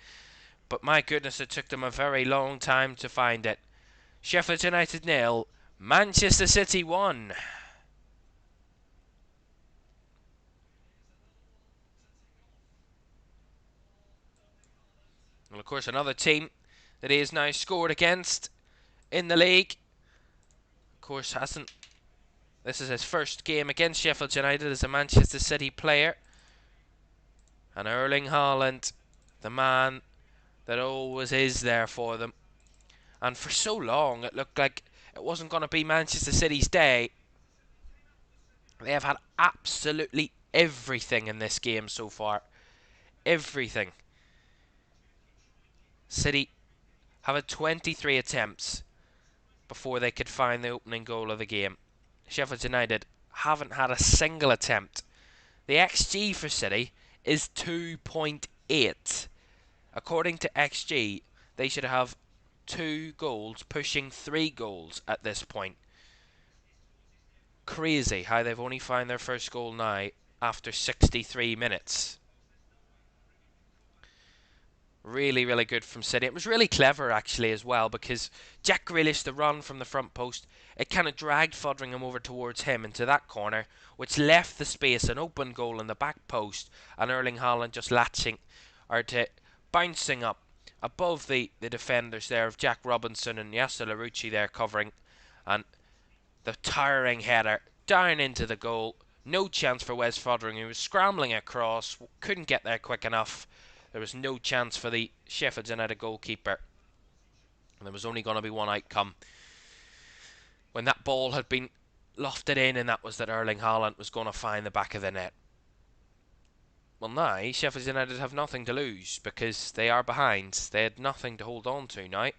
but my goodness, it took them a very long time to find it. Sheffield United 0, Manchester City 1. Well, of course, another team that he has now scored against in the league. Of course, hasn't. This is his first game against Sheffield United as a Manchester City player. And Erling Haaland, the man that always is there for them. And for so long, it looked like it wasn't going to be Manchester City's day. They have had absolutely everything in this game so far. Everything. City have had 23 attempts before they could find the opening goal of the game. Sheffield United haven't had a single attempt. The XG for City is 2.8. According to XG, they should have 2 goals, pushing 3 goals at this point. Crazy how they've only found their first goal now after 63 minutes. Really, really good from City. It was really clever, actually, as well, because Jack Grealish, the run from the front post, it kind of dragged Foderingham over towards him into that corner, which left the space, an open goal in the back post, and Erling Haaland just bouncing up above the defenders there of Jack Robinson and Yasser Larouci there covering, and the towering header down into the goal. No chance for Wes Foderingham. He was scrambling across, couldn't get there quick enough. There was no chance for the Sheffield United goalkeeper. And there was only going to be one outcome when that ball had been lofted in, and that was that Erling Haaland was going to find the back of the net. Well, now Sheffield United have nothing to lose because they are behind. They had nothing to hold on to now.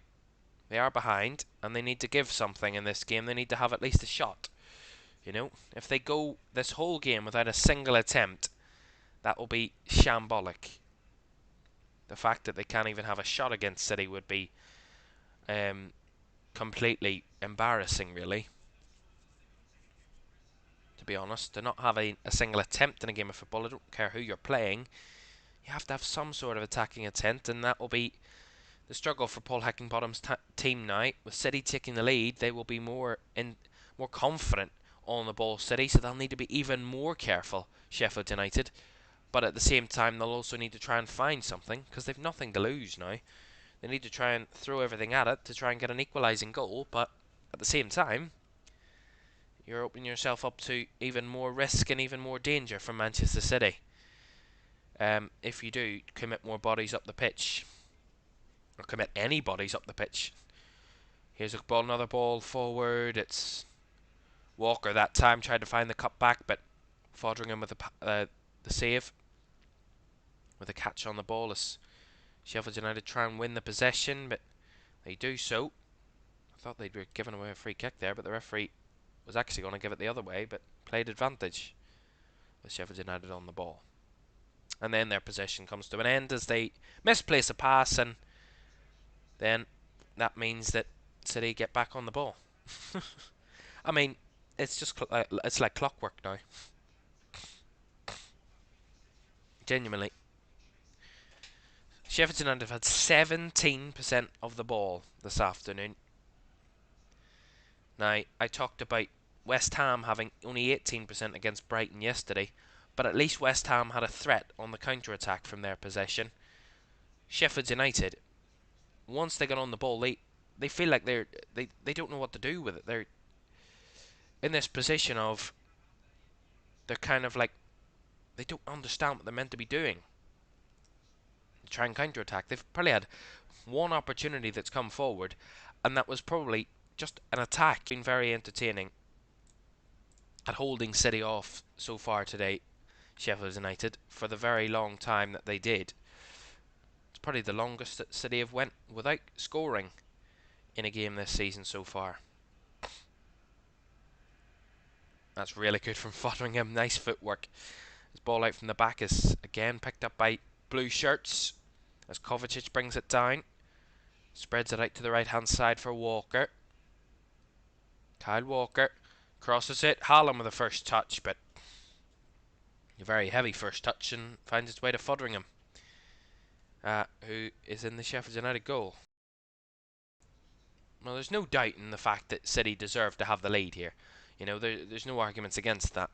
They are behind, and they need to give something in this game. They need to have at least a shot. You know, if they go this whole game without a single attempt, that will be shambolic. The fact that they can't even have a shot against City would be completely embarrassing, really. To be honest, to not have a single attempt in a game of football, I don't care who you're playing, you have to have some sort of attacking attempt, and that will be the struggle for Paul Heckingbottom's team now. With City taking the lead, they will be more confident on the ball, City, so they'll need to be even more careful, Sheffield United. But at the same time, they'll also need to try and find something, because they've nothing to lose now. They need to try and throw everything at it to try and get an equalising goal, but at the same time, you're opening yourself up to even more risk and even more danger from Manchester City. If you do commit more bodies up the pitch, or commit any bodies up the pitch. Here's a ball, another ball forward. It's Walker that time tried to find the cut back, but Foderingham with the save, with a catch on the ball as Sheffield United try and win the possession, but they do so. I thought they'd be giving away a free kick there, but the referee was actually going to give it the other way, but played advantage with Sheffield United on the ball. And then their possession comes to an end as they misplace a pass, and then that means that City get back on the ball. I mean, it's just it's like clockwork now. Genuinely. Sheffield United have had 17% of the ball this afternoon. Now, I talked about West Ham having only 18% against Brighton yesterday, but at least West Ham had a threat on the counter-attack from their possession. Sheffield United, once they get on the ball, they feel like they don't know what to do with it. They're in this position of, they're kind of like, they don't understand what they're meant to be doing. They try and counter-attack. They've probably had one opportunity that's come forward, and that was probably just an attack. Been very entertaining at holding City off so far today, Sheffield United, for the very long time that they did. It's probably the longest that City have went without scoring in a game this season so far. That's really good from Foderingham. Nice footwork. His ball out from the back is again picked up by blue shirts as Kovacic brings it down. Spreads it out to the right hand side for Walker. Kyle Walker crosses it. Haaland with the first touch, but a very heavy first touch, and finds its way to Foderingham, who is in the Sheffield United goal. Well, there's no doubt in the fact that City deserve to have the lead here. You know, there's no arguments against that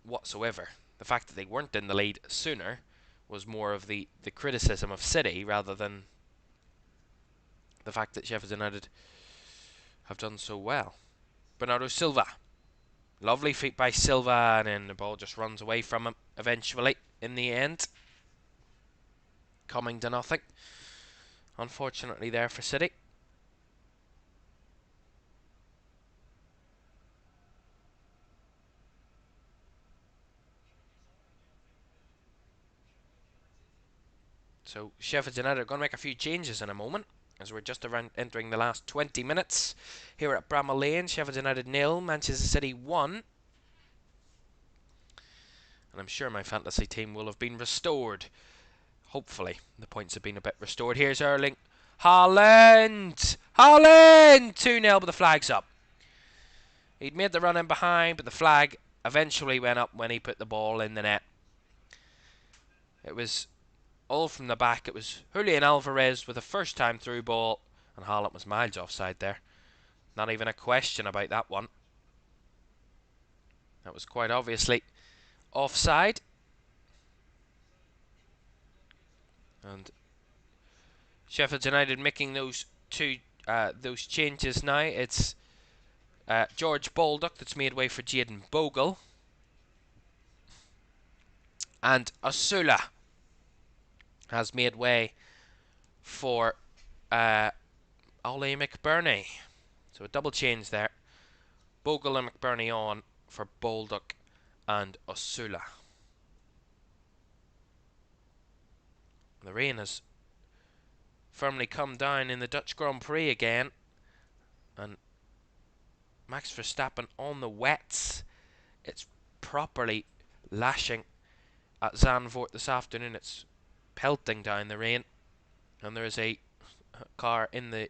whatsoever. The fact that they weren't in the lead sooner was more of the criticism of City rather than the fact that Sheffield United have done so well. Bernardo Silva. Lovely feet by Silva, and then the ball just runs away from him eventually in the end. Coming to nothing, unfortunately, there for City. So Sheffield United are going to make a few changes in a moment, as we're just around entering the last 20 minutes here at Bramalll Lane. Sheffield United 0, Manchester City 1. And I'm sure my fantasy team will have been restored. Hopefully, the points have been a bit restored. Here's Erling Haaland! Haaland! 2-0, but the flag's up. He'd made the run in behind, but the flag eventually went up when he put the ball in the net. It was all from the back. It was Julian Alvarez with a first time through ball, and Haaland was miles offside there. Not even a question about that one. That was quite obviously offside. And Sheffield United making those changes now. It's George Baldock that's made way for Jayden Bogle. And Osula has made way for Ollie McBurney. So a double change there. Bogle and McBurney on for Baldock and Osula. The rain has firmly come down in the Dutch Grand Prix again. And Max Verstappen on the wets. It's properly lashing at Zandvoort this afternoon. It's pelting down the rain, and there is a car in the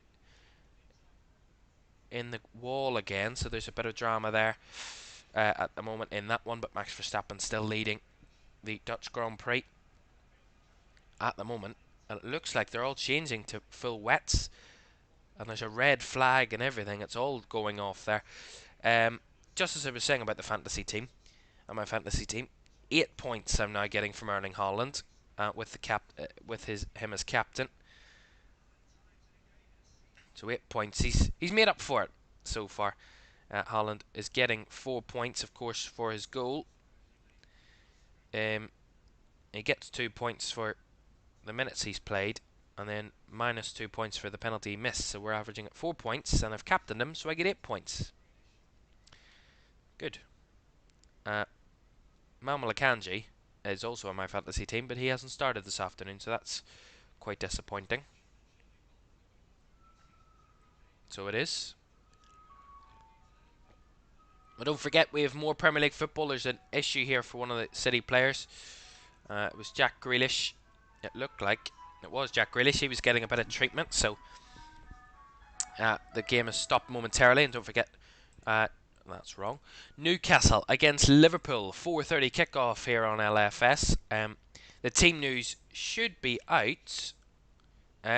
wall again, so there's a bit of drama there at the moment in that one. But Max Verstappen still leading the Dutch Grand Prix at the moment, and it looks like they're all changing to full wets, and there's a red flag and everything. It's all going off there. Just as I was saying about the fantasy team, and my fantasy team, 8 points I'm now getting from Erling Haaland with him as captain. So 8 points. He's made up for it so far. Haaland is getting 4 points, of course, for his goal. He gets 2 points for the minutes he's played, and then minus 2 points for the penalty he missed. So we're averaging at 4 points, and I've captained him, so I get 8 points. Good. Bramalll Lane is also on my fantasy team, but he hasn't started this afternoon, so that's quite disappointing. So it is. But don't forget, we have more Premier League football. There's an issue here for one of the City players. It was Jack Grealish. It looked like it was Jack Grealish. He was getting a bit of treatment, so the game has stopped momentarily. And don't forget, that's wrong. Newcastle against Liverpool, 4:30 kickoff here on LFS. The team news should be out.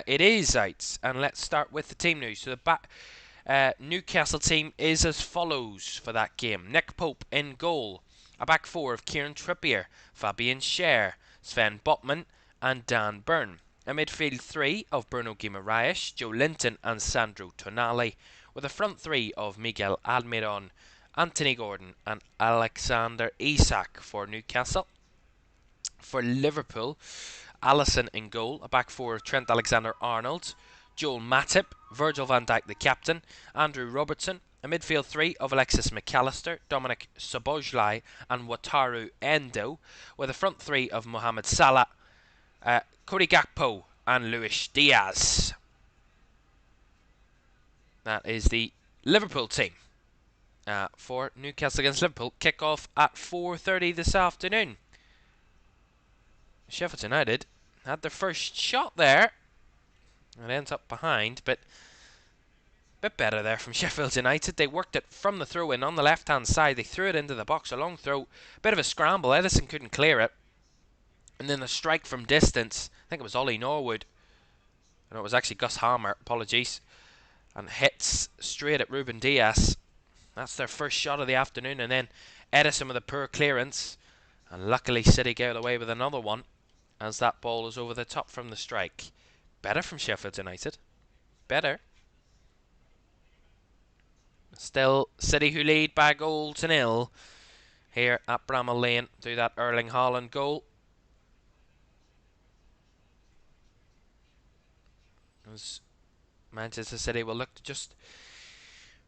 It is out, and let's start with the team news. So the Newcastle team is as follows for that game. Nick Pope in goal. A back four of Kieran Trippier, Fabian Schär, Sven Botman and Dan Burn. A midfield three of Bruno Guimaraes, Joe Linton and Sandro Tonali, with a front three of Miguel Almiron, Anthony Gordon and Alexander Isak for Newcastle. For Liverpool, Alisson in goal, a back four of Trent Alexander-Arnold, Joel Matip, Virgil van Dijk the captain, Andrew Robertson, a midfield three of Alexis McAllister, Dominic Szoboszlai and Wataru Endo, with a front three of Mohamed Salah, Cody Gakpo and Luis Diaz. That is the Liverpool team for Newcastle against Liverpool. Kick-off at 4:30 this afternoon. Sheffield United had their first shot there. It ends up behind, but a bit better there from Sheffield United. They worked it from the throw-in on the left-hand side. They threw it into the box, a long throw. Bit of a scramble. Edison couldn't clear it. And then the strike from distance. I think it was Ollie Norwood. No, it was actually Gus Hammer. Apologies. And hits straight at Ruben Diaz. That's their first shot of the afternoon. And then Edison with a poor clearance. And luckily City get away with another one, as that ball is over the top from the strike. Better from Sheffield United. Better. Still City who lead by 1-0 here at Bramalll Lane through that Erling Haaland goal. As Manchester City will look to just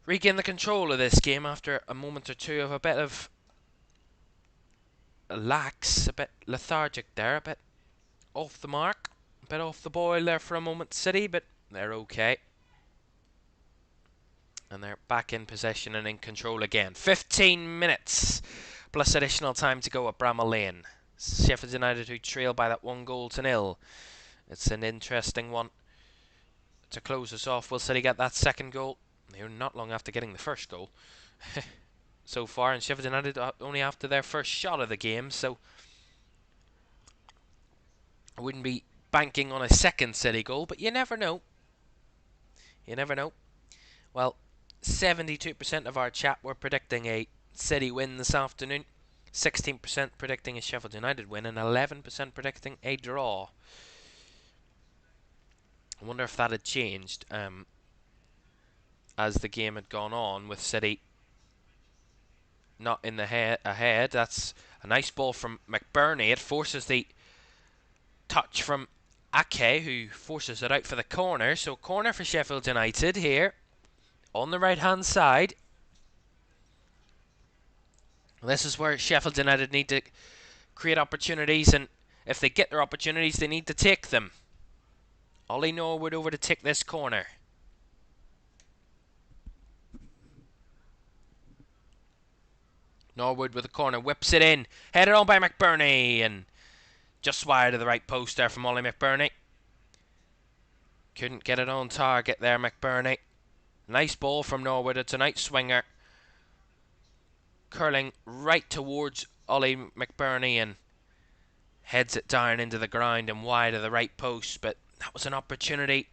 regain the control of this game after a moment or two of a bit of lax, a bit lethargic there, a bit off the mark, a bit off the boil there for a moment, City, but they're okay. And they're back in possession and in control again. 15 minutes plus additional time to go at Bramalll Lane. Sheffield United who trail by that 1-0. It's an interesting one to close us off. Will City get that second goal? They're not long after getting the first goal so far, and Sheffield United only after their first shot of the game, so I wouldn't be banking on a second City goal, but you never know. You never know. Well, 72% of our chat were predicting a City win this afternoon, 16% predicting a Sheffield United win, and 11% predicting a draw. I wonder if that had changed as the game had gone on, with City not in the ahead. That's a nice ball from McBurney. It forces the touch from Ake, who forces it out for the corner. So corner for Sheffield United here on the right hand side. This is where Sheffield United need to create opportunities, and if they get their opportunities, they need to take them. Ollie Norwood over to take this corner. Norwood with the corner, whips it in, headed on by McBurney, and just wide of the right post there from Ollie McBurney. Couldn't get it on target there, McBurney. Nice ball from Norwood. It's a nice swinger, curling right towards Ollie McBurney, and heads it down into the ground and wide of the right post. But that was an opportunity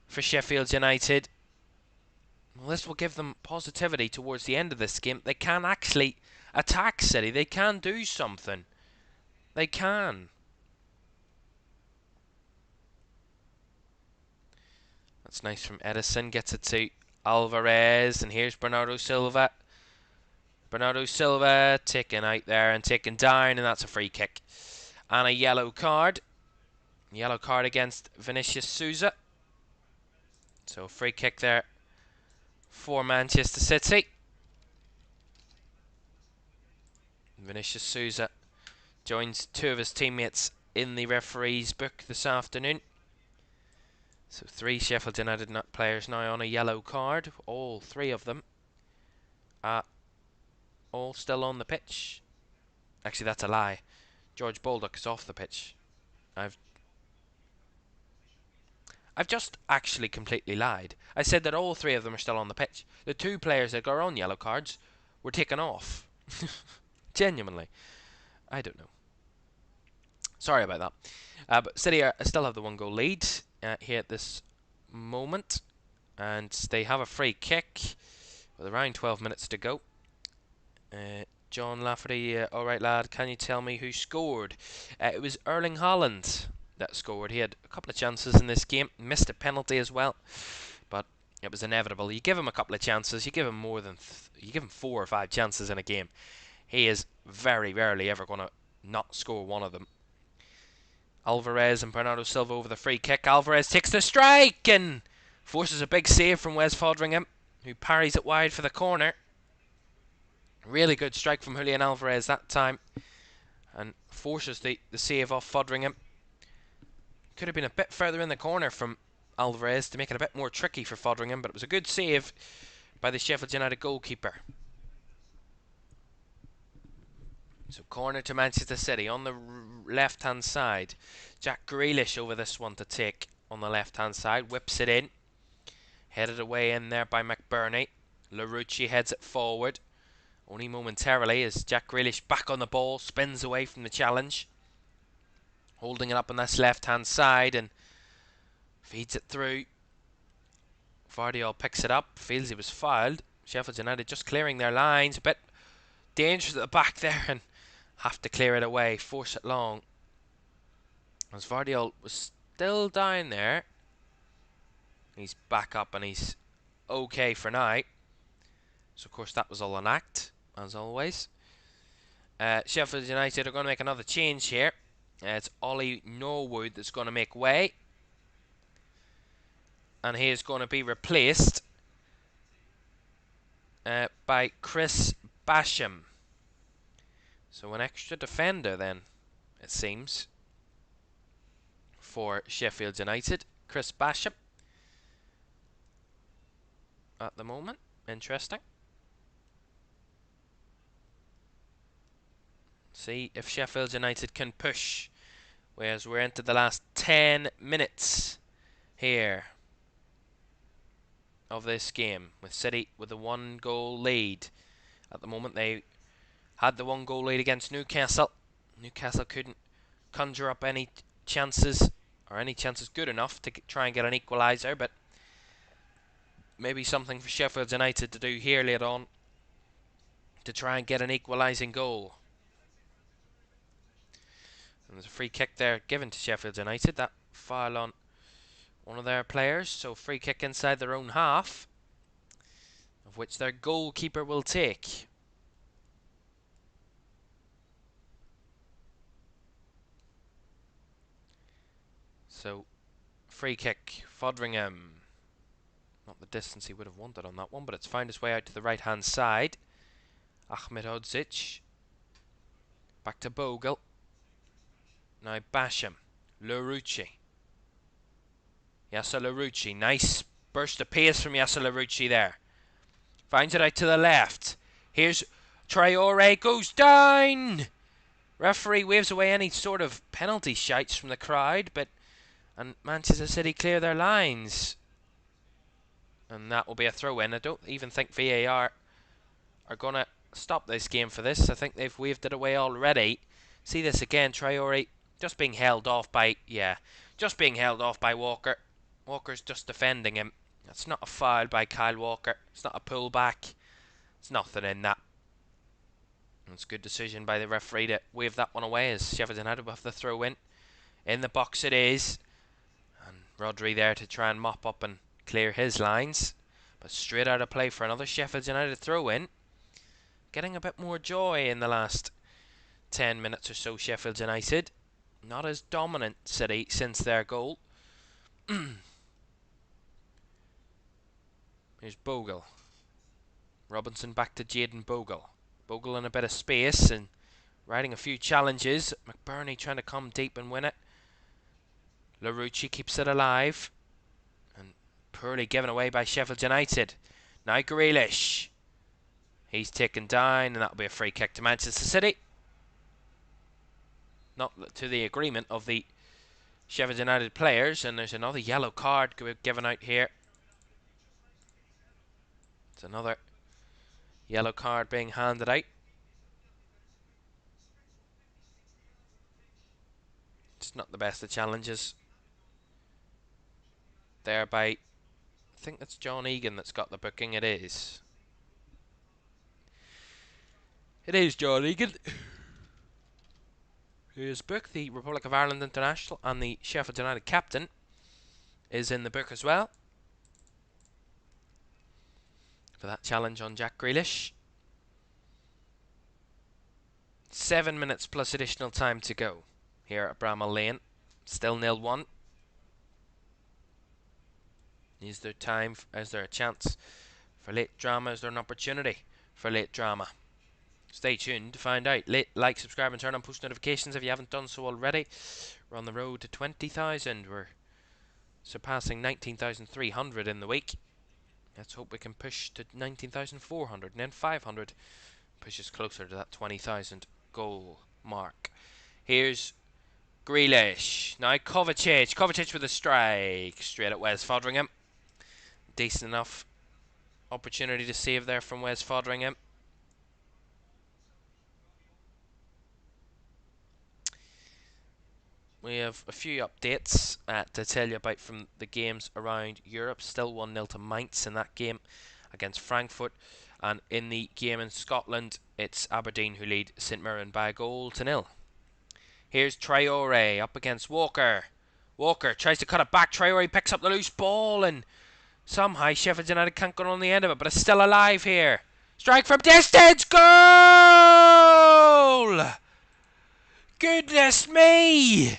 for Sheffield United. Well, this will give them positivity towards the end of this game. They can actually attack City. They can do something. They can. That's nice from Edison. Gets it to Alvarez. And here's Bernardo Silva. Bernardo Silva taken out there and taken down. And that's a free kick. And a yellow card. Yellow card against Vinicius Souza. So free kick there for Manchester City. Vinicius Souza joins two of his teammates in the referee's book this afternoon. So 3 Sheffield United players now on a yellow card. All 3 of them are all still on the pitch. Actually, that's a lie. George Baldock is off the pitch. I've just actually completely lied. I said that all 3 of them are still on the pitch. The 2 players that got on yellow cards were taken off. Genuinely. I don't know. Sorry about that. But City still have the 1-goal lead here at this moment. And they have a free kick with around 12 minutes to go. John Lafferty, alright lad, can you tell me who scored? It was Erling Haaland that scored. He had a couple of chances in this game, missed a penalty as well, but it was inevitable. You give him a couple of chances, you give him more than you give him 4 or 5 chances in a game, he is very rarely ever going to not score one of them. Alvarez and Bernardo Silva over the free kick. Alvarez takes the strike and forces a big save from Wes Foderingham, who parries it wide for the corner. Really good strike from Julian Alvarez that time, and forces the save off Foderingham. Could have been a bit further in the corner from Alvarez to make it a bit more tricky for Foderingham, but it was a good save by the Sheffield United goalkeeper. So corner to Manchester City on the left-hand side. Jack Grealish over this one to take on the left-hand side. Whips it in. Headed away in there by McBurney. Larouci heads it forward. Only momentarily as Jack Grealish back on the ball. Spins away from the challenge. Holding it up on this left-hand side and feeds it through. Vardiol picks it up. Feels he was fouled. Sheffield United just clearing their lines. A bit dangerous at the back there and have to clear it away. Force it long. As Vardiol was still down there. He's back up and he's okay for now. So of course that was all an act, as always. Sheffield United are going to make another change here. It's Ollie Norwood that's going to make way. And he is going to be replaced by Chris Basham. So an extra defender then, it seems, for Sheffield United. Chris Basham at the moment. Interesting. See if Sheffield United can push, whereas we're into the last 10 minutes here of this game, with City with a 1-goal lead. At the moment they had the 1-goal lead against Newcastle. Newcastle couldn't conjure up any chances, or any chances good enough to try and get an equaliser, but maybe something for Sheffield United to do here later on to try and get an equalising goal. And there's a free kick there given to Sheffield United. That foul on one of their players. So free kick inside their own half, of which their goalkeeper will take. So free kick, Fodringham. Not the distance he would have wanted on that one, but it's found its way out to the right hand side. Ahmed Hodzic. Back to Bogle. Now Basham. Larouci. Yasser Larouci. Nice burst of pace from Yasser Larouci there. Finds it out to the left. Here's Traore. Goes down. Referee waves away any sort of penalty shouts from the crowd, and Manchester City clear their lines. And that will be a throw-in. I don't even think VAR are going to stop this game for this. I think they've waved it away already. See this again, Traore just being held off by, Walker. Walker's just defending him. That's not a foul by Kyle Walker. It's not a pullback. It's nothing in that. It's a good decision by the referee to wave that one away as Sheffield United will have the throw-in. In the box it is. And Rodri there to try and mop up and clear his lines. But straight out of play for another Sheffield United throw-in. Getting a bit more joy in the last 10 minutes or so, Sheffield United. Not as dominant City since their goal. Here's Bogle. Robinson back to Jayden Bogle. Bogle in a bit of space and riding a few challenges. McBurney trying to come deep and win it. Larouci keeps it alive. And poorly given away by Sheffield United. Now Grealish. He's taken down, and that'll be a free kick to Manchester City. Not to the agreement of the Sheffield United players, and there's another yellow card given out here. It's another yellow card being handed out. It's not the best of challenges. There by, I think that's John Egan that's got the booking. It is. It is John Egan. His book, the Republic of Ireland International, and the Sheffield United captain is in the book as well. For that challenge on Jack Grealish. 7 minutes plus additional time to go here at Bramalll Lane. Still 0-1. Is there time? Is there a chance for late drama? Is there an opportunity for late drama? Stay tuned to find out. Like, subscribe and turn on post notifications if you haven't done so already. We're on the road to 20,000. We're surpassing 19,300 in the week. Let's hope we can push to 19,400 and then 500. Push us closer to that 20,000 goal mark. Here's Grealish. Now Kovacic. Kovacic with a strike. Straight at Wes Fodringham. Decent enough opportunity to save there from Wes Fodringham. We have a few updates to tell you about from the games around Europe. Still 1-0 to Mainz in that game against Frankfurt. And in the game in Scotland, it's Aberdeen who lead St Mirren by a 1-0. Here's Traore up against Walker. Walker tries to cut it back. Traore picks up the loose ball and somehow Sheffield United can't get on the end of it, but it's still alive here. Strike from distance. Goal! Goodness me!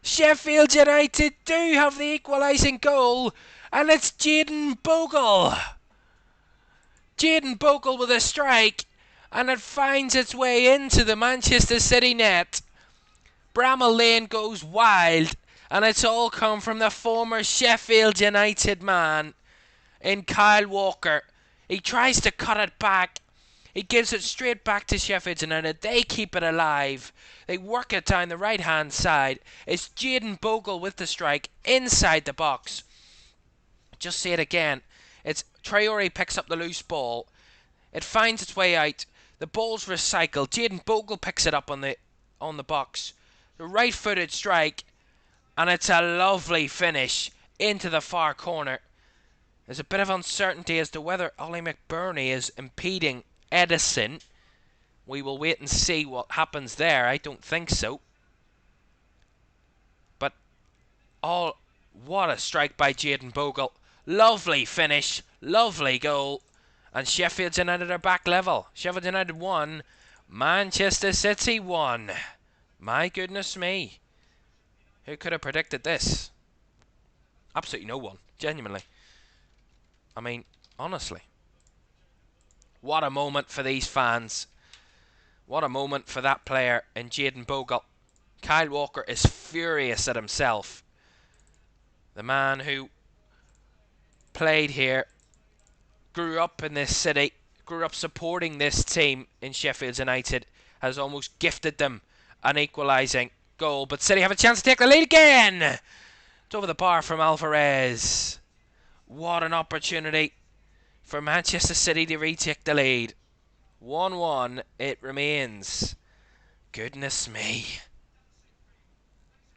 Sheffield United do have the equalising goal, and it's Jayden Bogle. Jayden Bogle with a strike, and it finds its way into the Manchester City net. Bramalll Lane goes wild, and it's all come from the former Sheffield United man in Kyle Walker. He tries to cut it back. He gives it straight back to Sheffield United. They keep it alive. They work it down the right-hand side. It's Jayden Bogle with the strike inside the box. Just say it again. It's Traore picks up the loose ball. It finds its way out. The ball's recycled. Jayden Bogle picks it up on the box. The right-footed strike, and it's a lovely finish into the far corner. There's a bit of uncertainty as to whether Ollie McBurney is impeding Edison. We will wait and see what happens there. I don't think so. But what a strike by Jayden Bogle. Lovely finish, lovely goal. And Sheffield United are back level. Sheffield United 1, Manchester City 1. My goodness me. Who could have predicted this? Absolutely no one, genuinely. I mean, honestly. What a moment for these fans. What a moment for that player in Jayden Bogle. Kyle Walker is furious at himself. The man who played here, grew up in this city, grew up supporting this team in Sheffield United, has almost gifted them an equalising goal. But City have a chance to take the lead again. It's over the bar from Alvarez. What an opportunity for Manchester City to retake the lead. 1-1 it remains. Goodness me.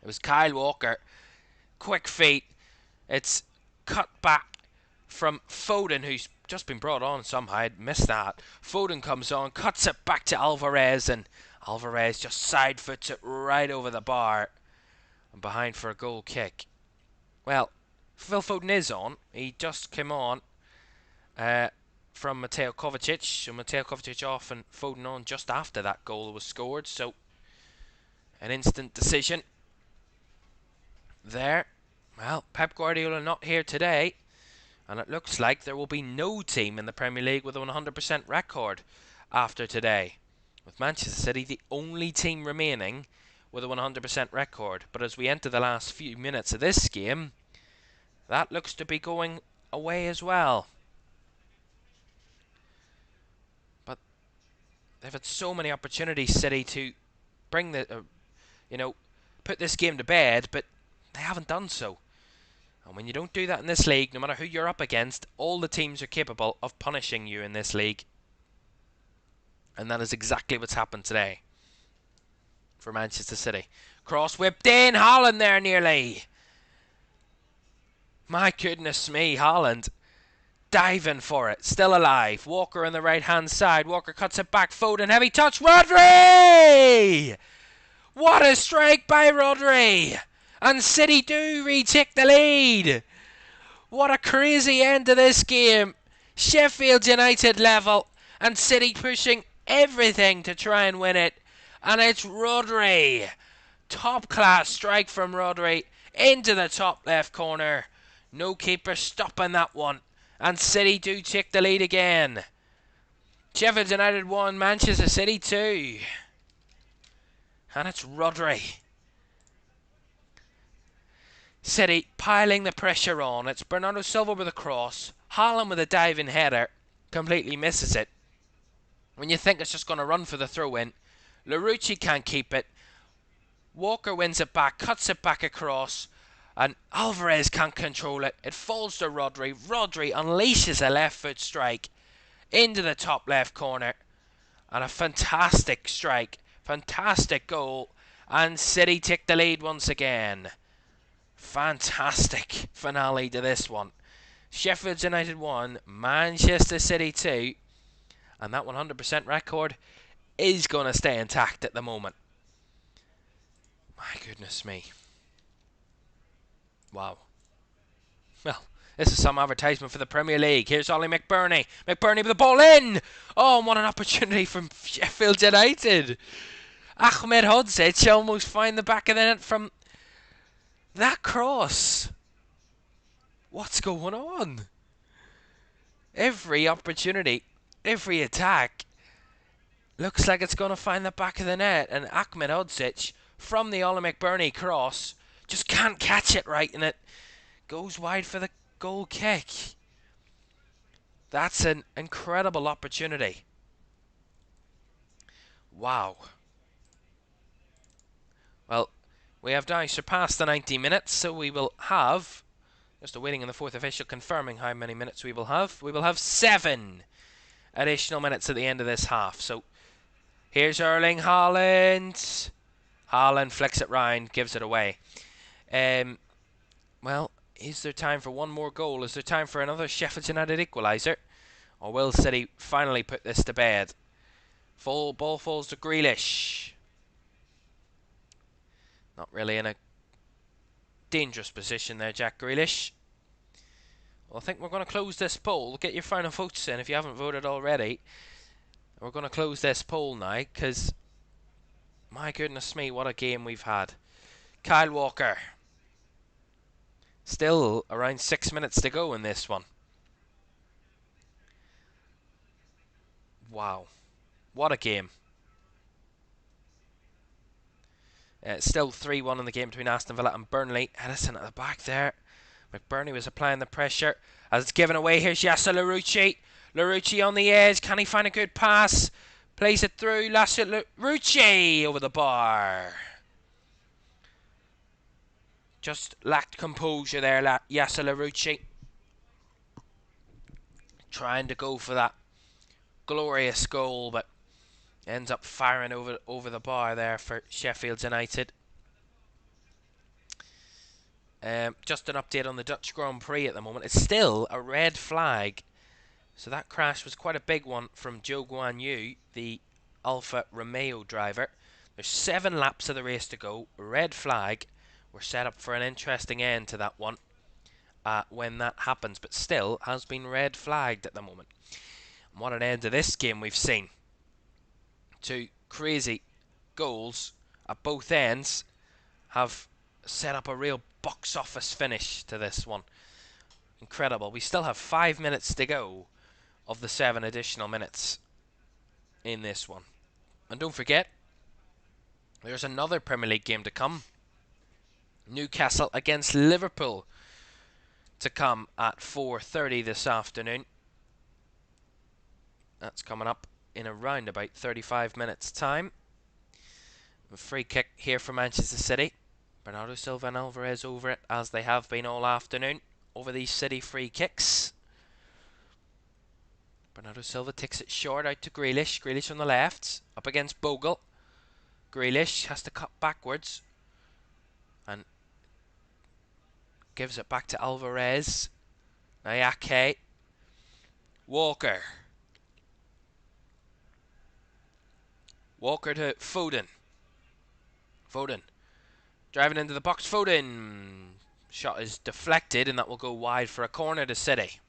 It was Kyle Walker. Quick feet. It's cut back from Foden, who's just been brought on somehow. I'd missed that. Foden comes on, cuts it back to Alvarez, and Alvarez just side foots it right over the bar and behind for a goal kick. Well, Phil Foden is on. He just came on from Mateo Kovacic. So Mateo Kovacic off and Foden on just after that goal was scored. So an instant decision there. Well, Pep Guardiola not here today, and it looks like there will be no team in the Premier League with a 100% record after today, with Manchester City the only team remaining with a 100% record. But as we enter the last few minutes of this game, that looks to be going away as well. But they've had so many opportunities, City, to bring the, put this game to bed, but they haven't done so. And when you don't do that in this league, no matter who you're up against, all the teams are capable of punishing you in this league. And that is exactly what's happened today for Manchester City. Cross whipped in, Haaland there nearly. My goodness me, Haaland diving for it, still alive. Walker on the right hand side, Walker cuts it back, Foden, heavy touch, Rodri! What a strike by Rodri! And City do retake the lead. What a crazy end to this game. Sheffield United level and City pushing everything to try and win it. And it's Rodri. Top class strike from Rodri into the top left corner. No keeper stopping that one. And City do take the lead again. Sheffield United 1, Manchester City 2. And it's Rodri. City piling the pressure on. It's Bernardo Silva with a cross. Haaland with a diving header. Completely misses it. When you think it's just going to run for the throw-in, Larouci can't keep it. Walker wins it back, cuts it back across, and Alvarez can't control it. It falls to Rodri. Rodri unleashes a left foot strike into the top left corner. And a fantastic strike. Fantastic goal. And City take the lead once again. Fantastic finale to this one. Sheffield United 1, Manchester City 2. And that 100% record is going to stay intact at the moment. My goodness me. Wow. Well, this is some advertisement for the Premier League. Here's Ollie McBurney. McBurney with the ball in. Oh, and what an opportunity from Sheffield United. Ahmed Hodzic almost find the back of the net from that cross. What's going on? Every opportunity, every attack looks like it's going to find the back of the net. And Ahmed Hodzic from the Ollie McBurney cross just can't catch it right, and it goes wide for the goal kick. That's an incredible opportunity. Wow. Well, we have now surpassed the 90 minutes, so we will have, just awaiting in the fourth official confirming how many minutes we will have. We will have 7 additional minutes at the end of this half. So here's Erling Haaland. Haaland flicks it round, gives it away. Well, is there time for one more goal? Is there time for another Sheffield United equaliser? Or will City finally put this to bed? Full ball falls to Grealish. Not really in a dangerous position there, Jack Grealish. Well, I think we're going to close this poll. Get your final votes in if you haven't voted already. We're going to close this poll now, because my goodness me, what a game we've had. Kyle Walker. Still around 6 minutes to go in this one. Wow. What a game. Still 3-1 in the game between Aston Villa and Burnley. Edison at the back there. McBurney was applying the pressure. As it's given away, here's Yasser Larouci. Larouci on the edge. Can he find a good pass? Plays it through. Yasser Larouci over the bar. Just lacked composure there, Yasser Larouci. Trying to go for that glorious goal, but ends up firing over the bar there for Sheffield United. Just an update on the Dutch Grand Prix at the moment. It's still a red flag. So that crash was quite a big one from Zhou Guanyu, the Alfa Romeo driver. There's 7 laps of the race to go. Red flag. We're set up for an interesting end to that one when that happens. But still has been red flagged at the moment. And what an end to this game we've seen. 2 crazy goals at both ends have set up a real box office finish to this one. Incredible. We still have 5 minutes to go of the 7 additional minutes in this one. And don't forget, there's another Premier League game to come. Newcastle against Liverpool to come at 4:30 this afternoon. That's coming up in around about 35 minutes time. A free kick here for Manchester City. Bernardo Silva and Alvarez over it, as they have been all afternoon, over these City free kicks. Bernardo Silva takes it short out to Grealish. Grealish on the left, up against Bogle. Grealish has to cut backwards and gives it back to Alvarez. Ayake. Walker. Walker to Foden. Foden. Driving into the box. Foden. Shot is deflected and that will go wide for a corner to City.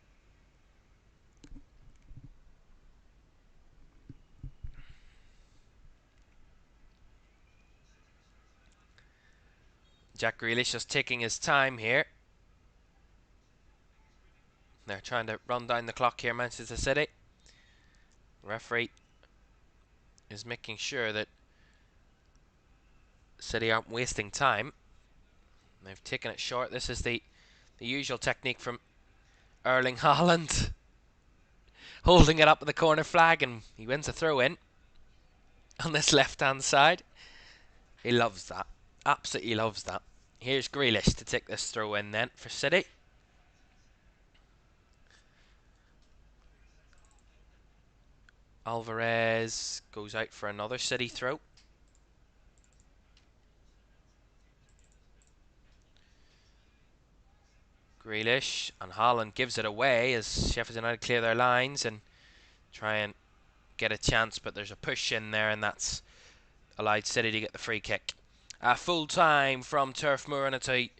Jack Grealish just taking his time here. They're trying to run down the clock here, Manchester City. The referee is making sure that City aren't wasting time. They've taken it short. This is the usual technique from Erling Haaland. Holding it up at the corner flag, and he wins a throw in on this left-hand side. He loves that. Absolutely loves that. Here's Grealish to take this throw in then for City. Alvarez goes out for another City throw. Grealish and Haaland gives it away as Sheffield United clear their lines and try and get a chance, but there's a push in there and that's allowed City to get the free kick. Full time from Turf Moor, and it's a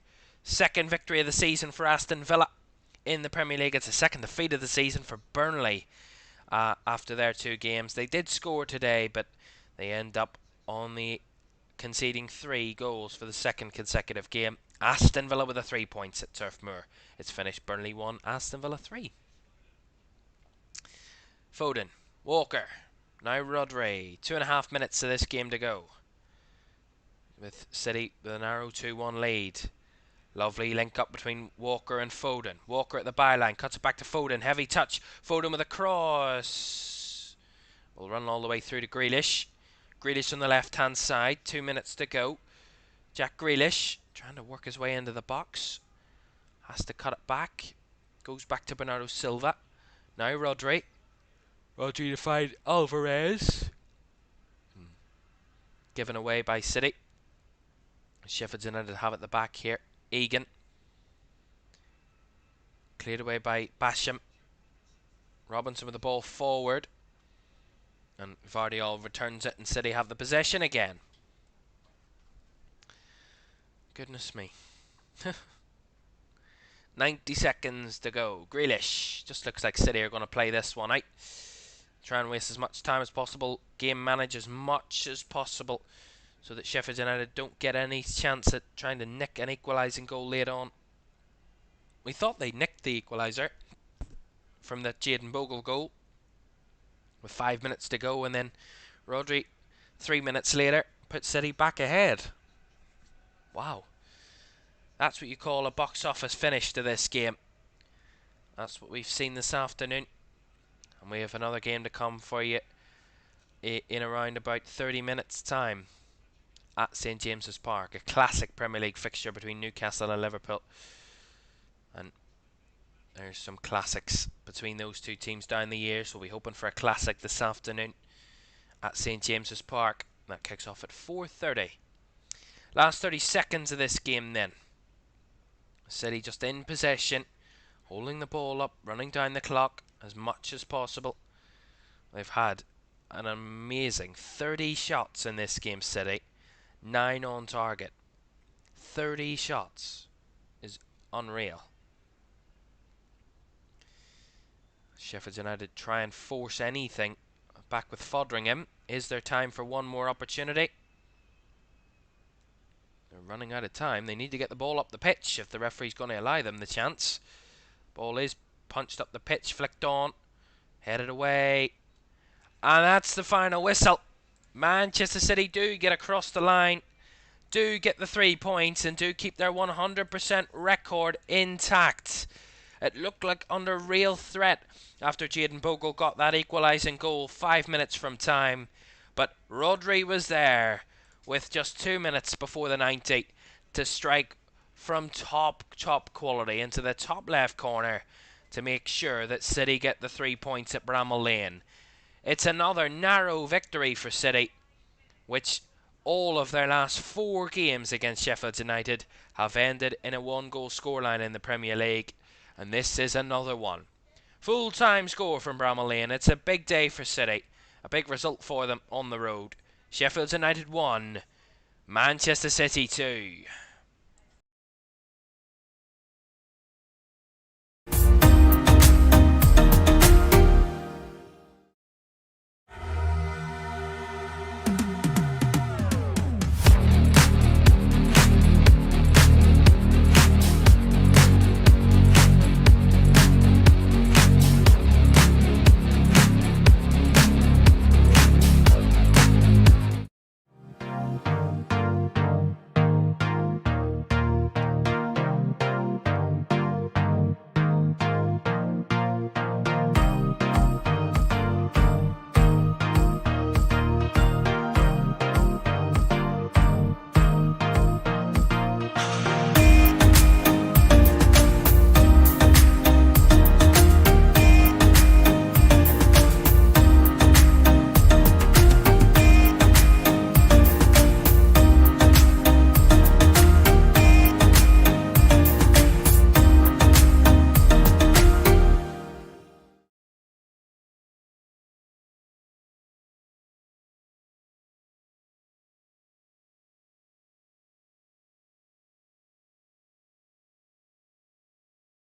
second victory of the season for Aston Villa in the Premier League. It's a second defeat of the season for Burnley after their 2 games. They did score today, but they end up only conceding 3 goals for the second consecutive game. Aston Villa with the 3 points at Turf Moor. It's finished Burnley 1, Aston Villa 3. Foden, Walker, now Rodri. 2.5 minutes of this game to go, with City with a narrow 2-1 lead. Lovely link up between Walker and Foden. Walker at the byline, cuts it back to Foden. Heavy touch. Foden with a cross. Will run all the way through to Grealish. Grealish on the left-hand side. 2 minutes to go. Jack Grealish trying to work his way into the box. Has to cut it back. Goes back to Bernardo Silva. Now Rodri. Rodri to find Alvarez. Given away by City. Sheffield United have at the back here. Egan. Cleared away by Basham. Robinson with the ball forward. And Vardiol returns it, and City have the possession again. Goodness me. 90 seconds to go. Grealish. Just looks like City are going to play this one out. Try and waste as much time as possible. Game manage as much as possible, so that Sheffield United don't get any chance at trying to nick an equalising goal later on. We thought they nicked the equaliser from the Jadon Bogle goal with 5 minutes to go, and then Rodri 3 minutes later put City back ahead. Wow. That's what you call a box office finish to this game. That's what we've seen this afternoon. And we have another game to come for you in around about 30 minutes time at St James's Park. A classic Premier League fixture between Newcastle and Liverpool. And there's some classics between those two teams down the years. We'll be hoping for a classic this afternoon at St James's Park. That kicks off at 4:30. Last 30 seconds of this game then. City just in possession, holding the ball up, running down the clock as much as possible. They've had an amazing 30 shots in this game, City. 9 on target. 30 shots is unreal. Sheffield United try and force anything. Back with Fodringham. Is there time for one more opportunity? They're running out of time. They need to get the ball up the pitch if the referee's going to allow them the chance. Ball is punched up the pitch, flicked on, headed away. And that's the final whistle. Manchester City do get across the line, do get the 3 points, and do keep their 100% record intact. It looked like under real threat after Jadon Bogle got that equalising goal 5 minutes from time. But Rodri was there with just 2 minutes before the 90 to strike from top quality into the top left corner to make sure that City get the 3 points at Bramalll Lane. It's another narrow victory for City, which all of their last 4 games against Sheffield United have ended in a 1-goal scoreline in the Premier League, and this is another one. Full-time score from Bramalll Lane. It's a big day for City, a big result for them on the road. Sheffield United 1, Manchester City 2.